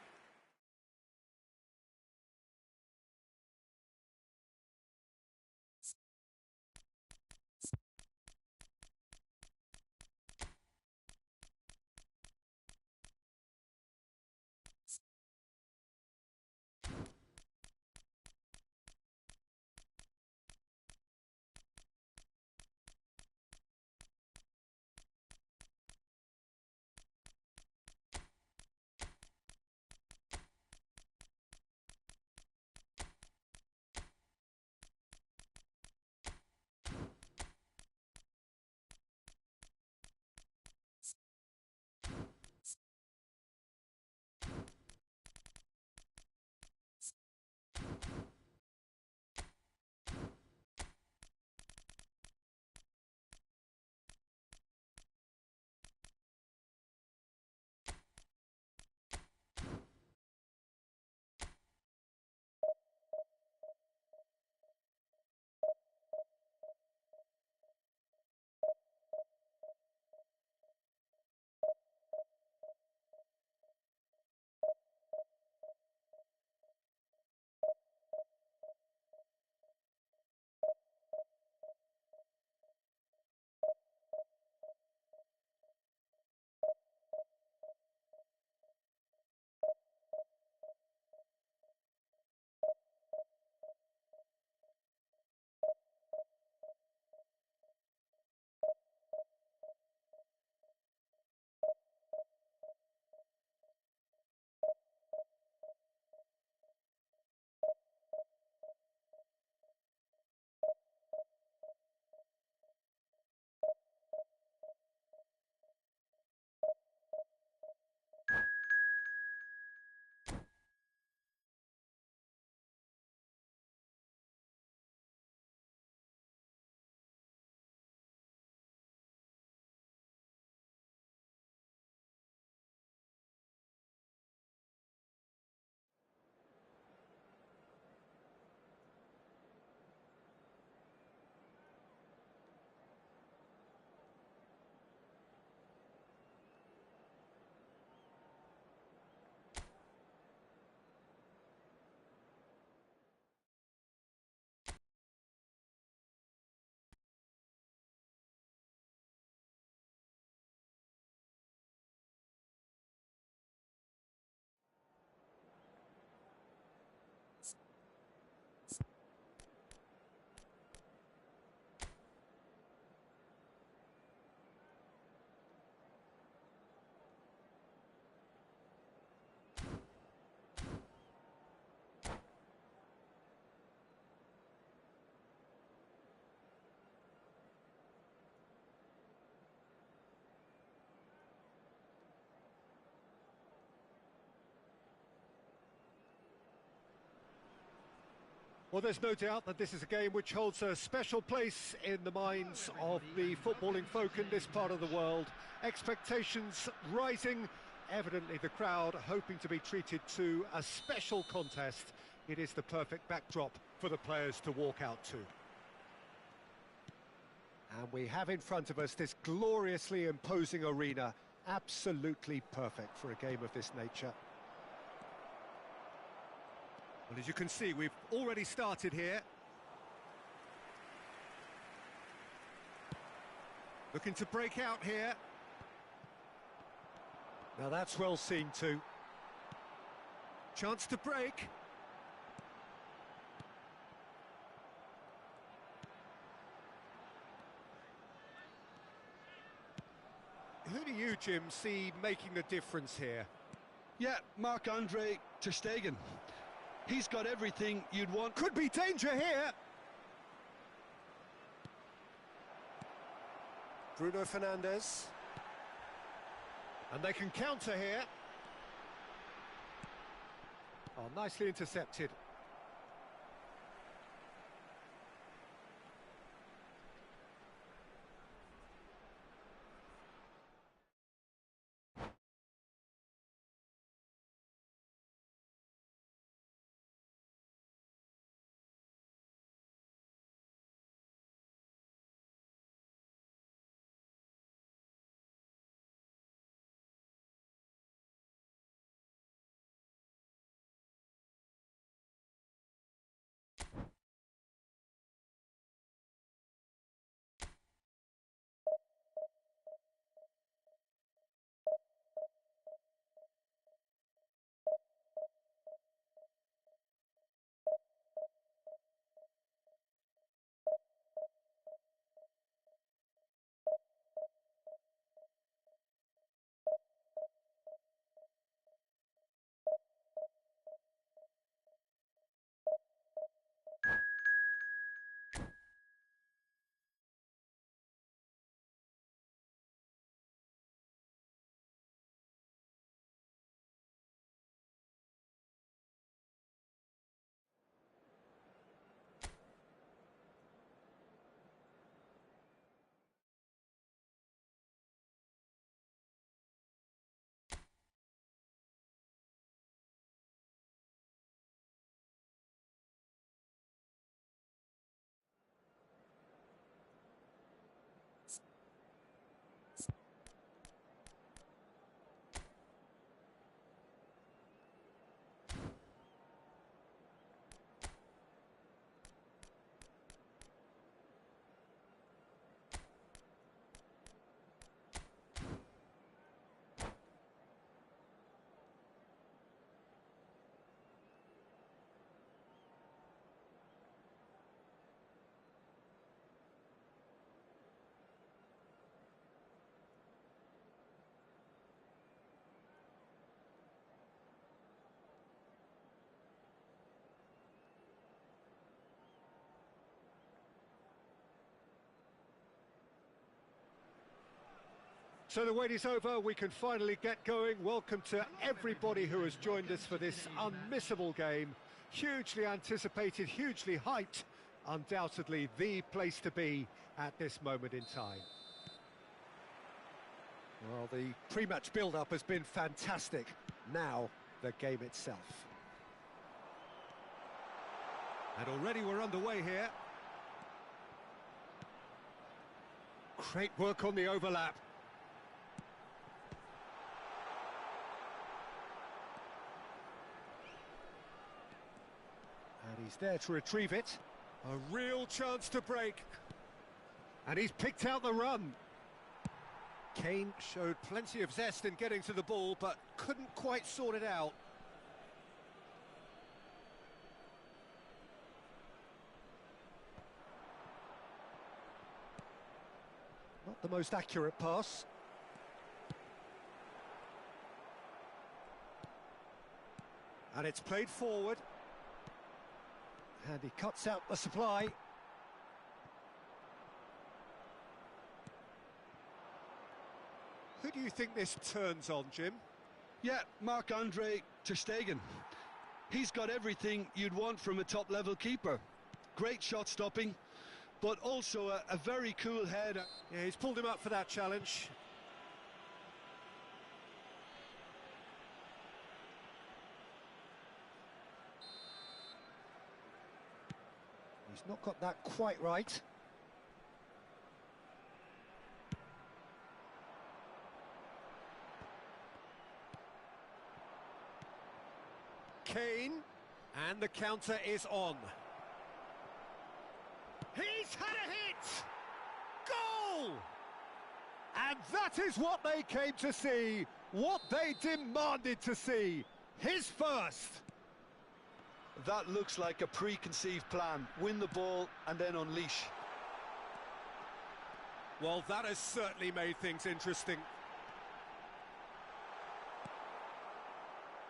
Well, there's no doubt that this is a game which holds a special place in the minds of the footballing folk in this part of the world. Expectations rising, evidently the crowd hoping to be treated to a special contest. It is the perfect backdrop for the players to walk out to. And we have in front of us this gloriously imposing arena, absolutely perfect for a game of this nature. Well, as you can see, we've already started here. Looking to break out here. Now that's well seen too. Chance to break. Who do you, Jim, see making the difference here? Yeah, Marc-Andre ter Stegen. He's got everything you'd want. Could be danger here. Bruno Fernandes. And they can counter here. Oh, nicely intercepted. So the wait is over, we can finally get going. Welcome to everybody who has joined us for this unmissable game. Hugely anticipated, hugely hyped. Undoubtedly the place to be at this moment in time. Well, the pre-match build-up has been fantastic. Now, the game itself. And already we're underway here. Great work on the overlap. And he's there to retrieve it. A real chance to break. And he's picked out the run. Kane showed plenty of zest in getting to the ball, but couldn't quite sort it out. Not the most accurate pass. And it's played forward. And he cuts out the supply. Who do you think this turns on, Jim? Yeah, Marc-Andre ter Stegen. He's got everything you'd want from a top-level keeper. Great shot stopping, but also a very cool head. Yeah, he's pulled him up for that challenge. He's not got that quite right. Kane, and the counter is on. He's had a hit! Goal! And that is what they came to see, what they demanded to see. His first. That looks like a preconceived plan. Win the ball and then unleash. Well, that has certainly made things interesting.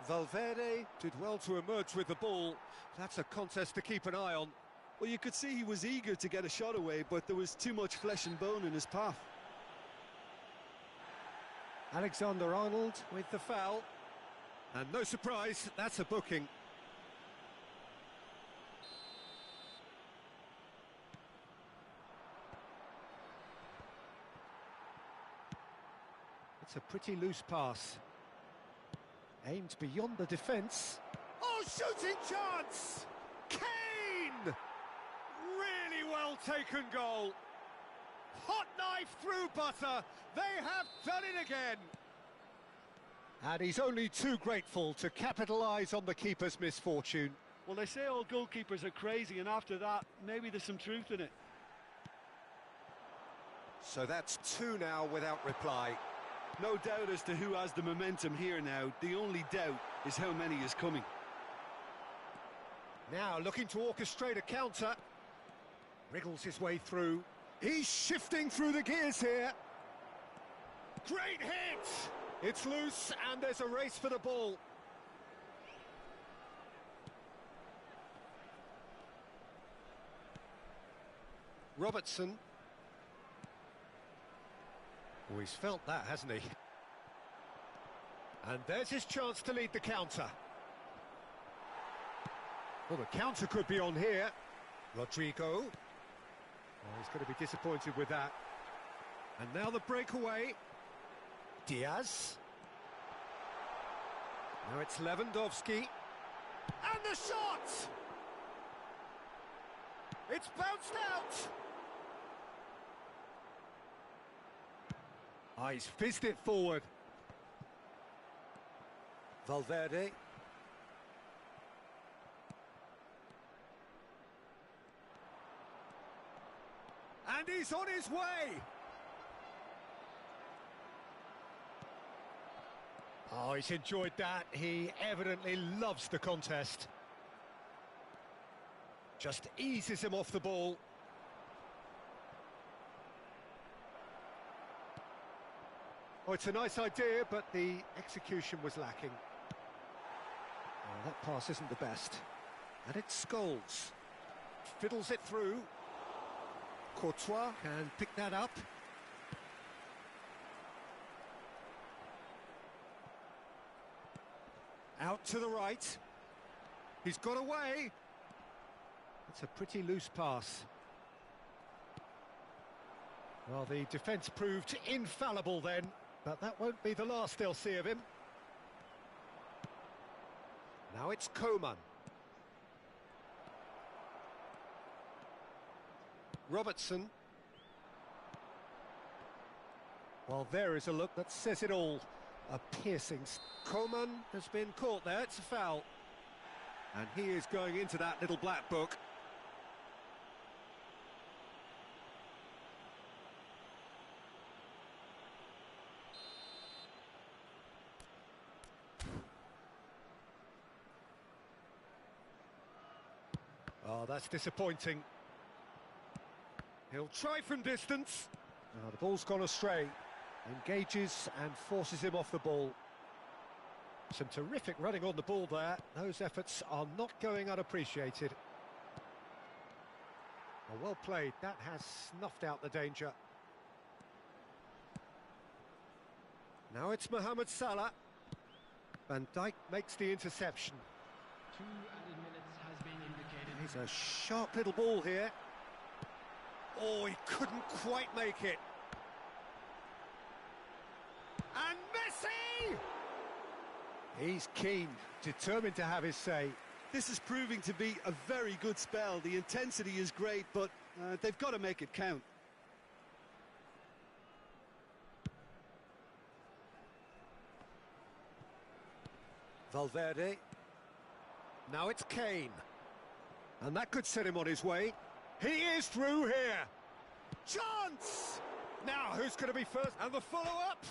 Valverde did well to emerge with the ball. That's a contest to keep an eye on. Well, you could see he was eager to get a shot away, but there was too much flesh and bone in his path. Alexander-Arnold with the foul. And no surprise, that's a booking. It's a pretty loose pass. Aimed beyond the defence. Oh, shooting chance! Kane! Really well taken goal. Hot knife through butter. They have done it again. And he's only too grateful to capitalise on the keeper's misfortune. Well, they say all goalkeepers are crazy, and after that, maybe there's some truth in it. So that's two now without reply. No doubt as to who has the momentum here now. The only doubt is how many is coming. Now looking to orchestrate a counter. Wriggles his way through. He's shifting through the gears here. Great hit! It's loose and there's a race for the ball. Robertson. Oh, he's felt that, hasn't he? And there's his chance to lead the counter. Well, the counter could be on here. Rodrigo. Oh, he's going to be disappointed with that. And now the breakaway. Diaz. Now it's Lewandowski. And the shot! It's bounced out! Oh, he's fizzed it forward. Valverde. And he's on his way! Oh, he's enjoyed that. He evidently loves the contest. Just eases him off the ball. Oh, it's a nice idea, but the execution was lacking. Oh, that pass isn't the best. And it's Scholes. Fiddles it through. Courtois can pick that up. Out to the right. He's got away. It's a pretty loose pass. Well, the defence proved infallible then, but that won't be the last they'll see of him. Now it's Coman. Robertson. Well, there is a look that says it all. A piercing. Coman has been caught there. It's a foul. And he is going into that little black book. Oh, that's disappointing. He'll try from distance. Oh, the ball's gone astray. Engages and forces him off the ball. Some terrific running on the ball there. Those efforts are not going unappreciated. Well played. That has snuffed out the danger. Now it's Mohamed Salah. Van Dijk makes the interception. 2 added minutes has been indicated. He's a sharp little ball here. Oh, he couldn't quite make it. And Messi! He's keen, determined to have his say. This is proving to be a very good spell. The intensity is great, but they've got to make it count. Valverde. Now it's Kane. And that could set him on his way. He is through here. Chance! Now, who's going to be first? And the follow-up.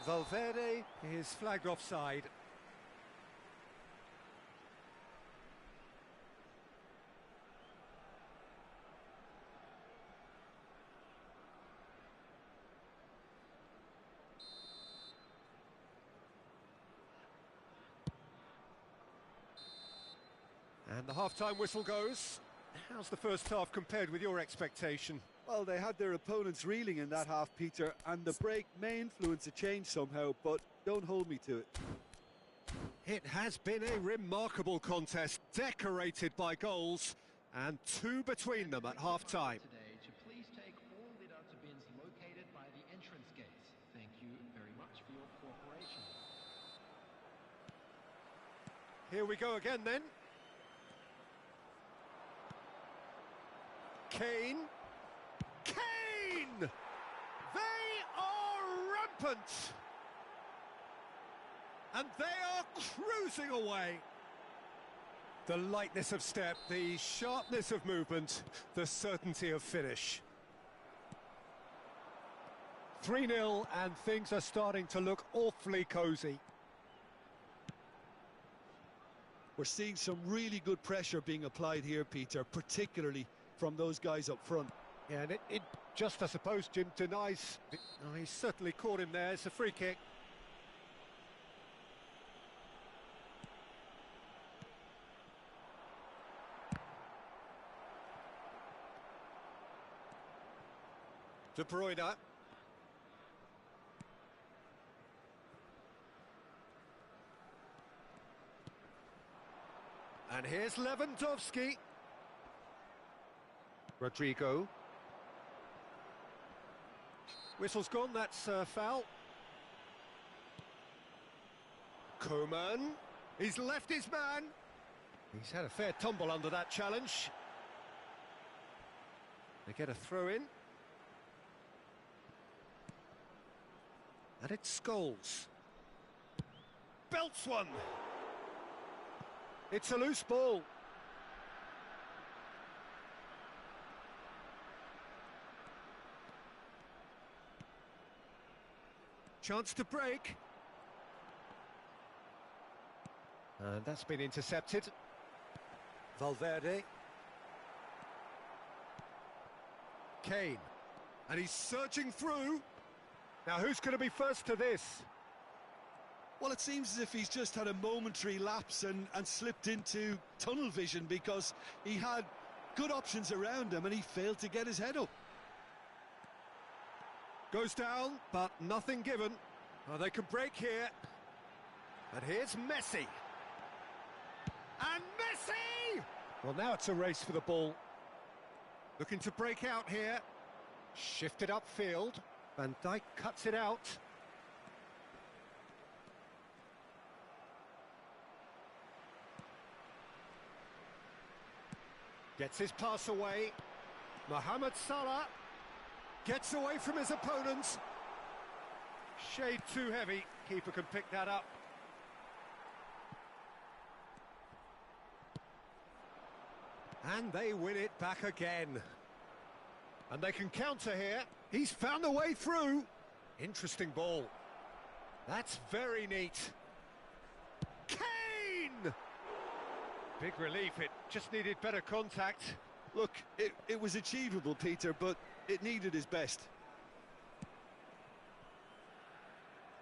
Valverde is flagged offside. And the half-time whistle goes. How's the first half compared with your expectation? Well, they had their opponents reeling in that half, Peter, and the break may influence a change somehow, but don't hold me to it. It has been a remarkable contest, decorated by goals, and 2 between them at half-time. Today to please take all lead-out bins located by the entrance gates. Thank you very much for your cooperation. Here we go again then. Kane. Kane! They are rampant! And they are cruising away. The lightness of step, the sharpness of movement, the certainty of finish. 3-0 and things are starting to look awfully cosy. We're seeing some really good pressure being applied here, Peter, particularly from those guys up front. Yeah, and it just, I suppose, Jim denies... Oh, he certainly caught him there. It's a free kick. De Bruyne. And here's Lewandowski. Rodrigo. Whistle's gone, that's foul. Koeman. He's left his man. He's had a fair tumble under that challenge. They get a throw in. And it's Scholes. Belts one. It's a loose ball. Chance to break. And that's been intercepted. Valverde. Kane. And he's surging through. Now who's going to be first to this? Well, it seems as if he's just had a momentary lapse and slipped into tunnel vision, because he had good options around him and he failed to get his head up. Goes down, but nothing given. Oh, they could break here. And here's Messi. And Messi! Well, now it's a race for the ball. Looking to break out here. Shifted upfield. Van Dijk cuts it out. Gets his pass away. Mohamed Salah gets away from his opponents. Shade too heavy. Keeper can pick that up. And they win it back again. And they can counter here. He's found a way through. Interesting ball. That's very neat. Kane! Big relief, it just needed better contact. Look, it was achievable, Peter, but it needed his best.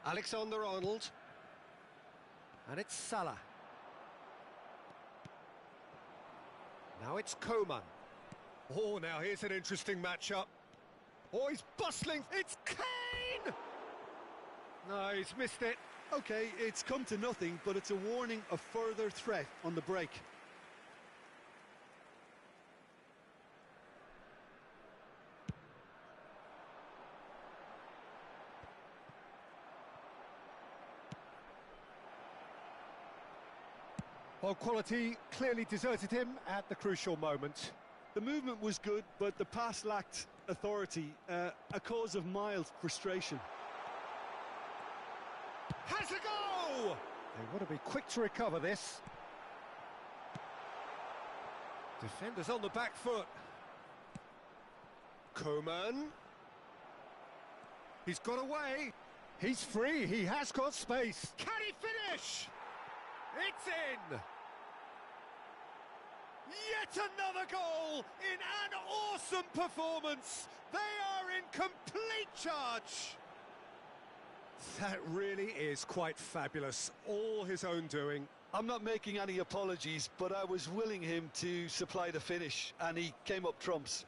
Alexander-Arnold. And it's Salah. Now it's Koeman. Oh, now here's an interesting matchup. Oh, he's bustling. It's Kane! No, he's missed it. Okay, it's come to nothing, but it's a warning of further threat on the break. Well, quality clearly deserted him at the crucial moment. The movement was good, but the pass lacked authority, a cause of mild frustration. Has a go! They want to be quick to recover this. Defenders on the back foot. Koeman. He's got away. He's free. He has got space. Can he finish? It's in. Yet another goal in an awesome performance. They are in complete charge. That really is quite fabulous. All his own doing. I'm not making any apologies, but I was willing him to supply the finish, and he came up trumps.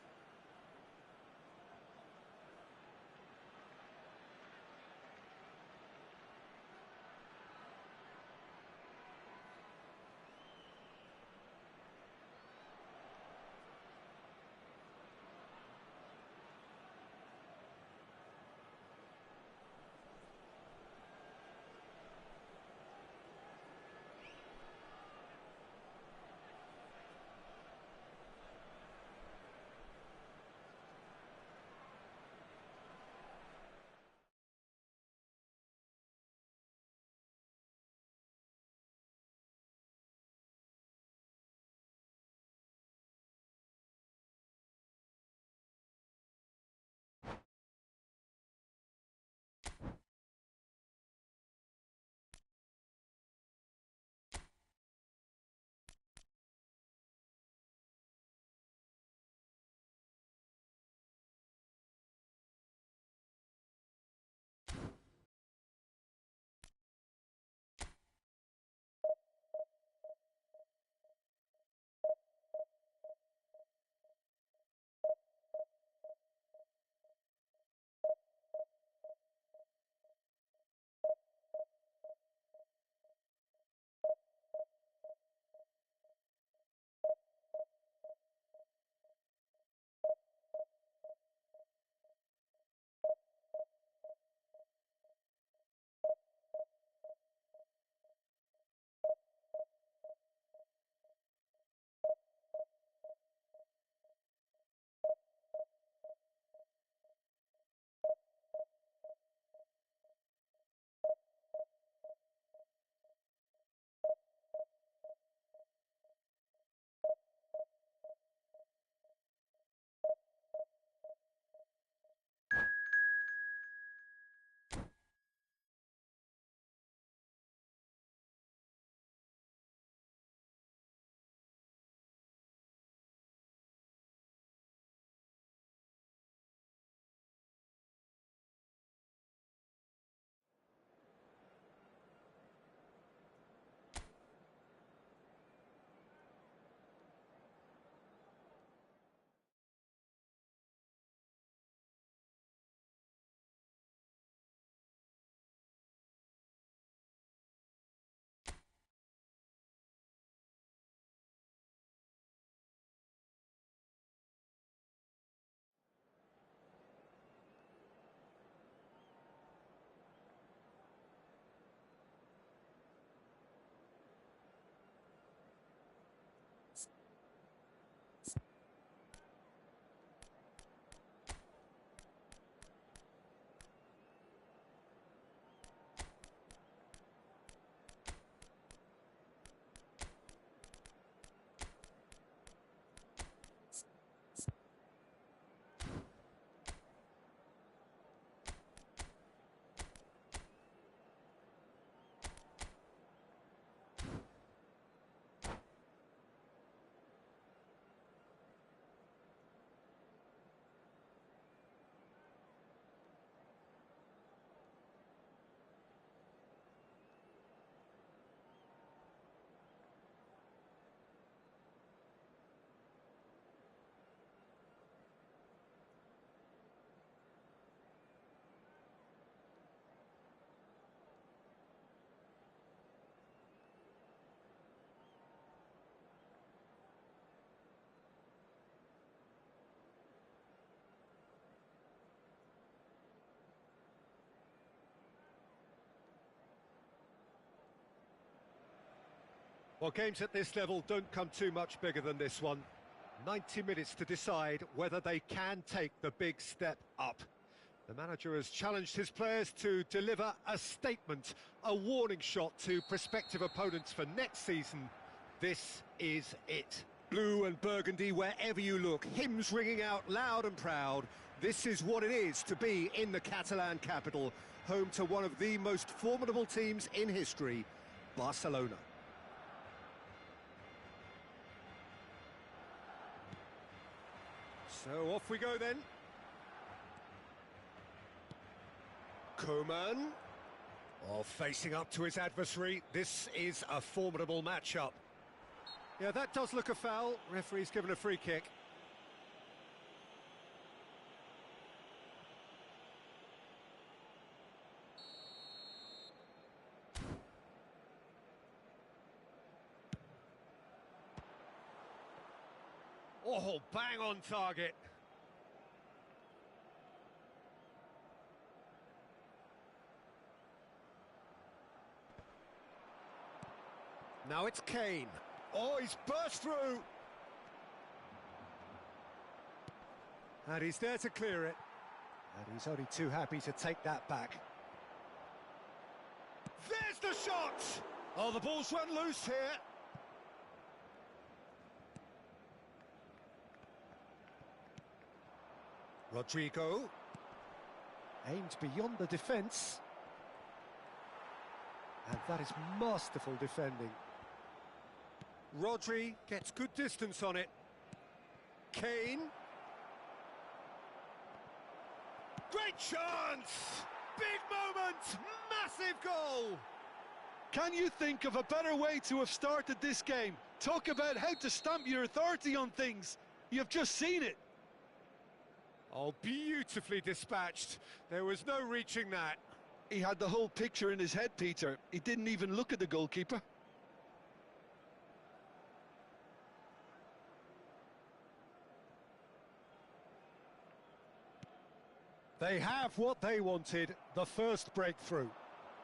Well, games at this level don't come too much bigger than this one. 90 minutes to decide whether they can take the big step up. The manager has challenged his players to deliver a statement, a warning shot to prospective opponents for next season. This is it. Blue and burgundy wherever you look, hymns ringing out loud and proud. This is what it is to be in the Catalan capital, home to one of the most formidable teams in history, Barcelona. So off we go then. Koeman. Oh, facing up to his adversary. This is a formidable matchup. Yeah, that does look a foul. Referee's given a free kick. Oh, bang on target. Now it's Kane. Oh, he's burst through. And he's there to clear it. And he's only too happy to take that back. There's the shot! Oh, the ball's run loose here. Rodrigo. Aimed beyond the defence. And that is masterful defending. Rodri gets good distance on it. Kane. Great chance! Big moment! Massive goal! Can you think of a better way to have started this game? Talk about how to stamp your authority on things. You've just seen it. Oh, beautifully dispatched. There was no reaching that. He had the whole picture in his head, Peter. He didn't even look at the goalkeeper. They have what they wanted, the first breakthrough.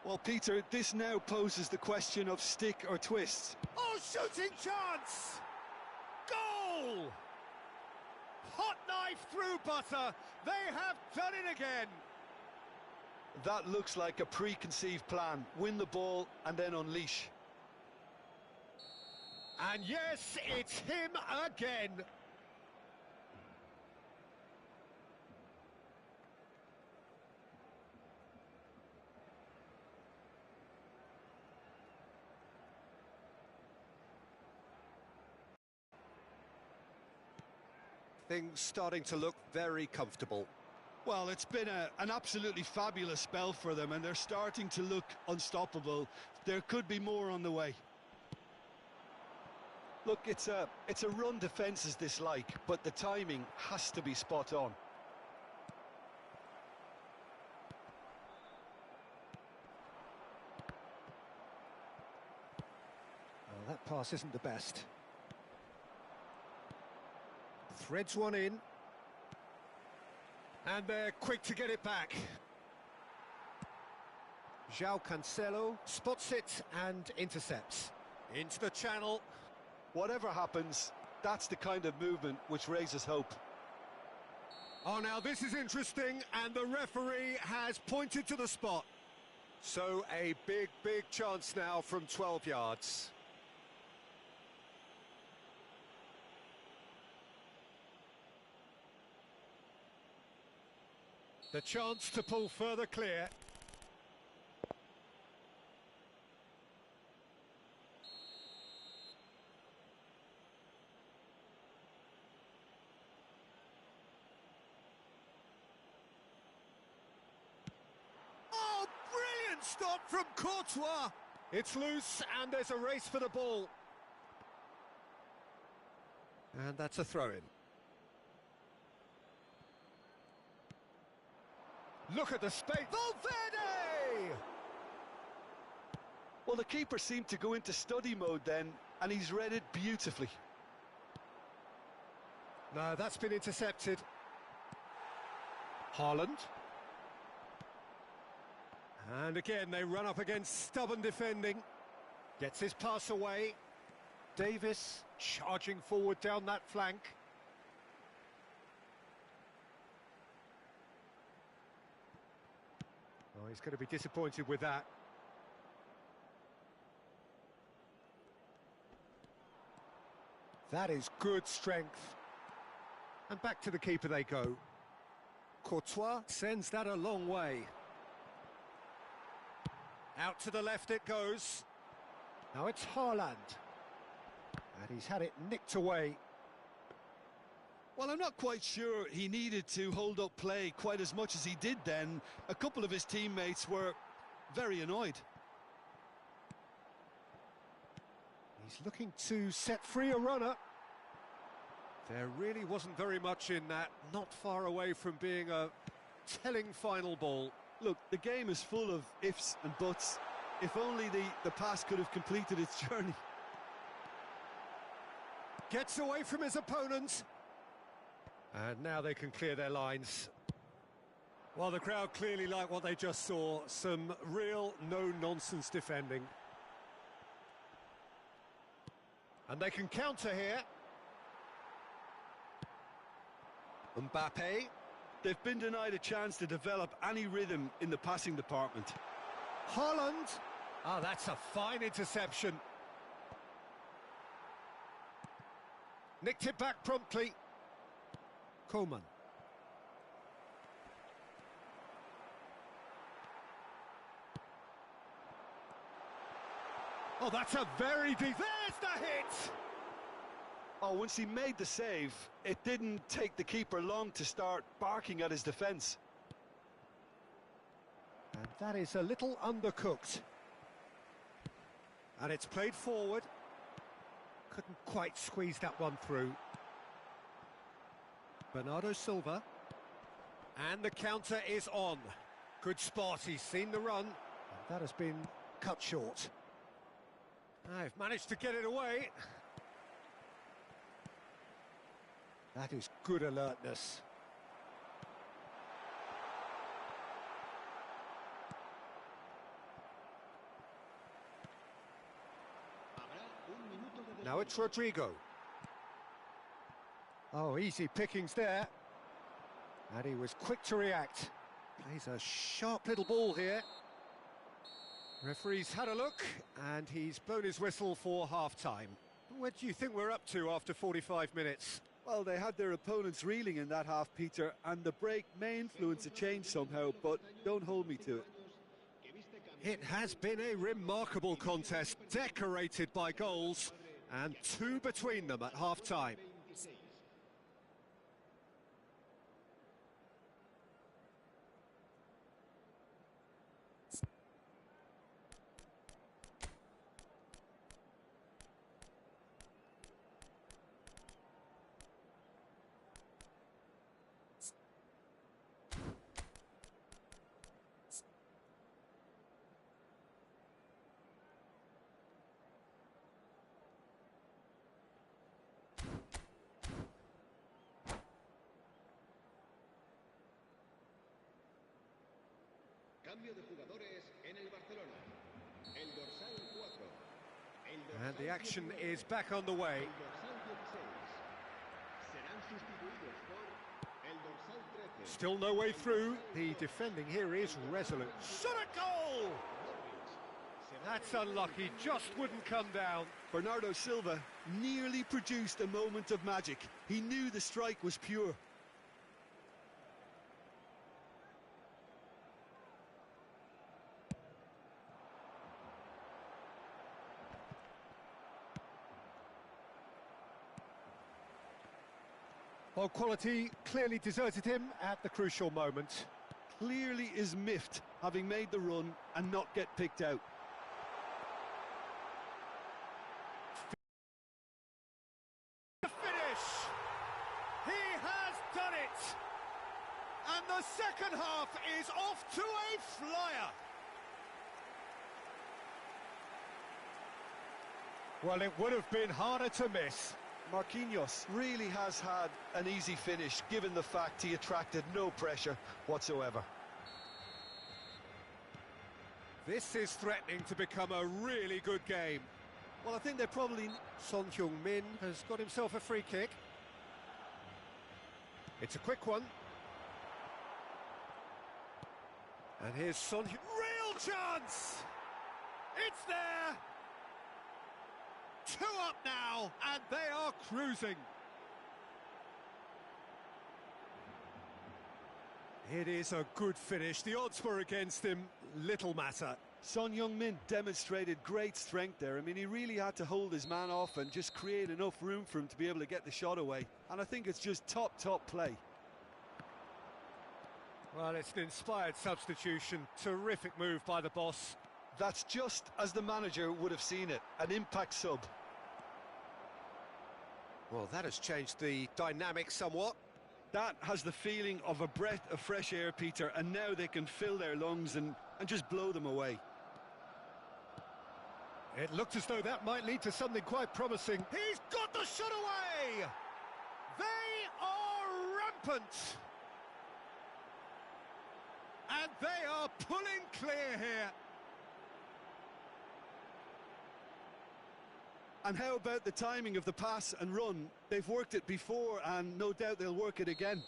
Well, Peter, this now poses the question of stick or twist. Oh, shooting chance! Goal! Hot knife through butter. They have done it again. That looks like a preconceived plan. Win the ball and then unleash. And yes, it's him again. Things starting to look very comfortable. Well, it's been an absolutely fabulous spell for them, and they're starting to look unstoppable. There could be more on the way. Look, it's a run defence is dislike, but the timing has to be spot on. Well, that pass isn't the best. Threads one in. And they're quick to get it back. João Cancelo spots it and intercepts. Into the channel. Whatever happens, that's the kind of movement which raises hope. Oh, now this is interesting, and the referee has pointed to the spot. So a big, big chance now from 12 yards. The chance to pull further clear. Oh, brilliant stop from Courtois. It's loose and there's a race for the ball. And that's a throw-in. Look at the space. Valverde! Well, the keeper seemed to go into study mode then, and he's read it beautifully. No, that's been intercepted. Haaland. And again, they run up against stubborn defending. Gets his pass away. Davis. Charging forward down that flank. Oh, he's going to be disappointed with that. That is good strength. And back to the keeper they go. Courtois sends that a long way. Out to the left it goes. Now it's Haaland. And he's had it nicked away. Well, I'm not quite sure he needed to hold up play quite as much as he did then. A couple of his teammates were very annoyed. He's looking to set free a runner. There really wasn't very much in that, not far away from being a telling final ball. Look, the game is full of ifs and buts. If only the pass could have completed its journey. Gets away from his opponent. And now they can clear their lines. Well, the crowd clearly like what they just saw. Some real no-nonsense defending. And they can counter here. Mbappe. They've been denied a chance to develop any rhythm in the passing department. Haaland. Ah, that's a fine interception. Nicked it back promptly. Coman. Oh, that's a very deep... There's the hit! Oh, once he made the save, it didn't take the keeper long to start barking at his defence. And that is a little undercooked. And it's played forward. Couldn't quite squeeze that one through. Bernardo Silva. And the counter is on. Good spot, he's seen the run. And that has been cut short. I've managed to get it away. That is good alertness. Now it's Rodrigo. Oh, easy pickings there. And he was quick to react. Plays a sharp little ball here. Referee's had a look, and he's blown his whistle for half-time. What do you think we're up to after 45 minutes? Well, they had their opponents reeling in that half, Peter, and the break may influence a change somehow, but don't hold me to it. It has been a remarkable contest, decorated by goals, and two between them at half-time. Cambio de jugadores en el Barcelona. El dorsal 4. And the action is back on the way. El dorsal 16. Serán sustituidos por el dorsal 13. Still no way through. The defending here is resolute. Shot a goal! That's unlucky, just wouldn't come down. Bernardo Silva nearly produced a moment of magic. He knew the strike was pure. Well, quality clearly deserted him at the crucial moment. Clearly is miffed, having made the run and not get picked out. The finish! He has done it! And the second half is off to a flyer! Well, it would have been harder to miss. Marquinhos really has had an easy finish, given the fact he attracted no pressure whatsoever. This is threatening to become a really good game. Well, I think they probably... Son Heung-min has got himself a free kick. It's a quick one. And here's Son Heung... Real chance! It's there! 2 up now, and they are cruising. It is a good finish. The odds were against him. Little matter. Son Heung-min demonstrated great strength there. I mean, he really had to hold his man off and just create enough room for him to be able to get the shot away. And I think it's just top play. Well, it's an inspired substitution. Terrific move by the boss. That's just as the manager would have seen it. An impact sub. Well, that has changed the dynamic somewhat. That has the feeling of a breath of fresh air, Peter, and now they can fill their lungs and just blow them away. It looked as though that might lead to something quite promising. He's got the shot away! They are rampant! And they are pulling clear here. And how about the timing of the pass and run? They've worked it before and no doubt they'll work it again.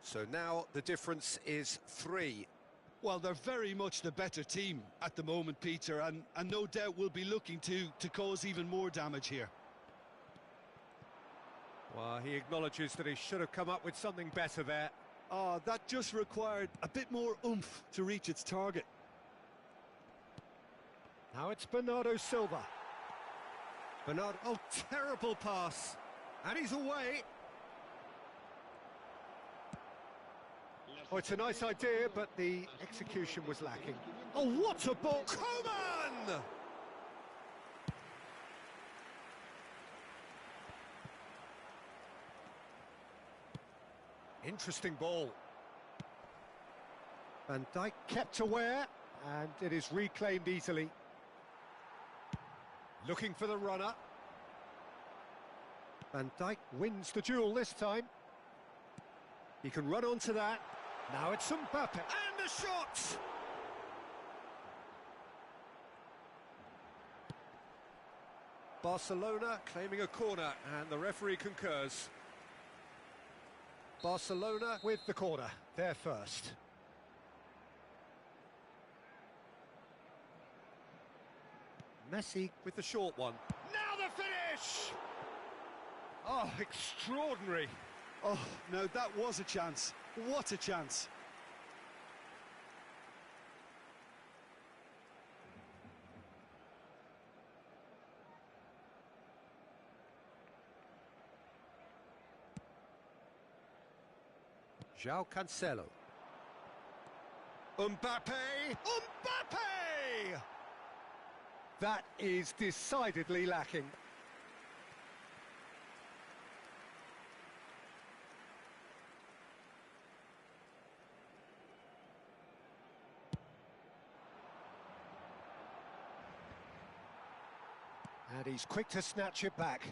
So now the difference is 3. Well, they're very much the better team at the moment, Peter, and no doubt will be looking to cause even more damage here. Well, he acknowledges that he should have come up with something better there. Oh, that just required a bit more oomph to reach its target. Now it's Bernardo Silva. Bernardo, oh, terrible pass. And he's away. Oh, it's a nice idea, but the execution was lacking. Oh, what a ball! Coman! Interesting ball. Van Dijk kept aware, and it is reclaimed easily. Looking for the runner. Van Dijk wins the duel this time. He can run onto that. Now it's Mbappe. And the shot! Barcelona claiming a corner, and the referee concurs. Barcelona with the corner, they're first. Messi with the short one. Now the finish! Oh, extraordinary. Oh, no, that was a chance. What a chance. João Cancelo. Mbappe! Mbappe! That is decidedly lacking. And he's quick to snatch it back.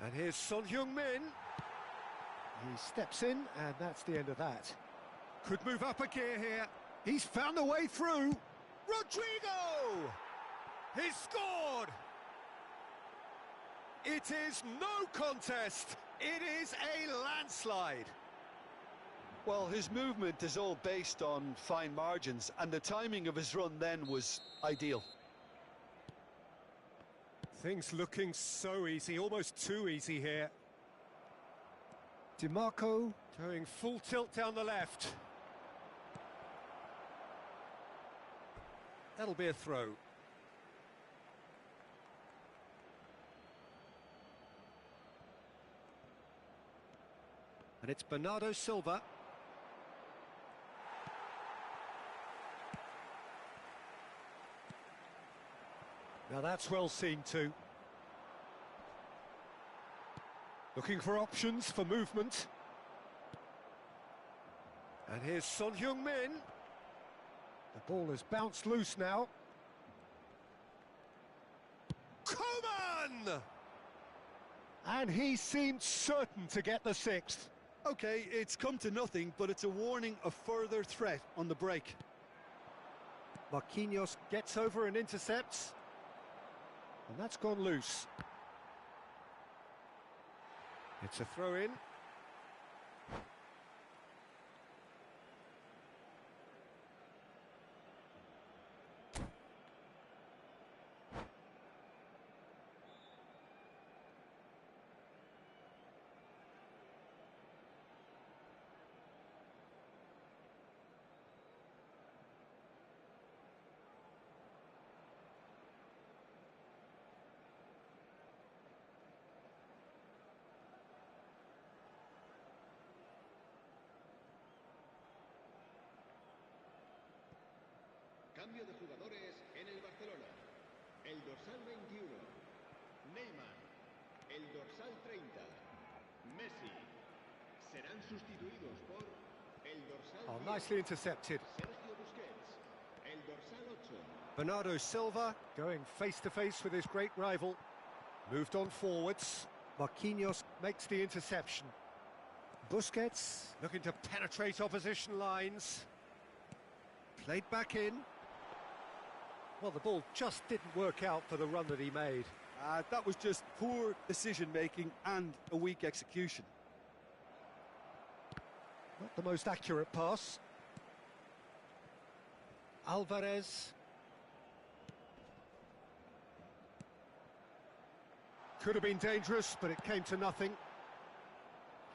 And here's Son Heung-min. He steps in, and that's the end of that. Could move up a gear here. He's found a way through. Rodrigo! He's scored! It is no contest. It is a landslide. Well, his movement is all based on fine margins, and the timing of his run then was ideal. Things looking so easy, almost too easy here. DiMarco going full tilt down the left. That'll be a throw. And it's Bernardo Silva. Now that's well seen too. Looking for options for movement. And here's Son Heung-min. The ball has bounced loose now. Coman! And he seemed certain to get the 6th. Okay, it's come to nothing, but it's a warning of further threat on the break. Marquinhos gets over and intercepts. And that's gone loose. It's a throw-in. Cambio de jugadores en el Barcelona. El dorsal 21, Neymar. El dorsal 30, Messi. Serán sustituidos por el dorsal 10, Nicely intercepted. Sergio Busquets. El dorsal 8, Bernardo Silva going face-to-face with his great rival. Moved on forwards. Marquinhos makes the interception. Busquets looking to penetrate opposition lines. Played back in. Well, the ball just didn't work out for the run that he made. That was just poor decision-making and a weak execution. Not the most accurate pass. Alvarez. Could have been dangerous, but it came to nothing.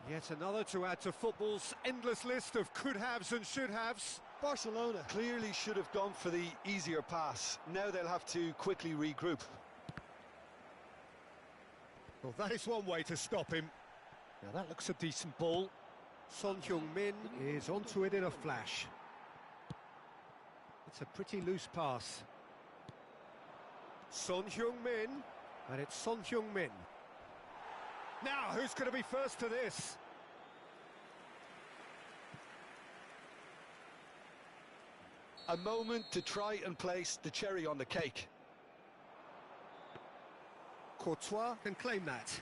Yet another to add to football's endless list of could-haves and should-haves. Barcelona clearly should have gone for the easier pass. Now they'll have to quickly regroup. Well, that is one way to stop him. Now that looks a decent ball. Son Heung-min is onto it in a flash. It's a pretty loose pass. Son Heung-min, and it's Son Heung-min. Now, who's going to be first to this? A moment to try and place the cherry on the cake. Courtois can claim that.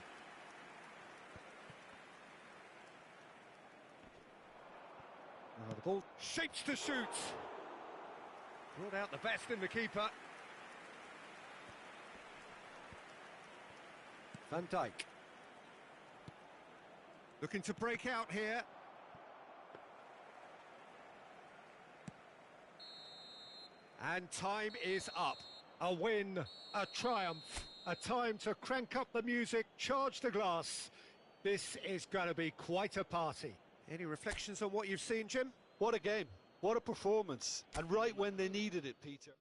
Now the ball shapes to shoot. Brought out the best in the keeper. Van Dijk. Looking to break out here. And time is up. A win, a triumph, a time to crank up the music, charge the glass. This is going to be quite a party. Any reflections on what you've seen, Jim? What a game, what a performance, and right when they needed it, Peter.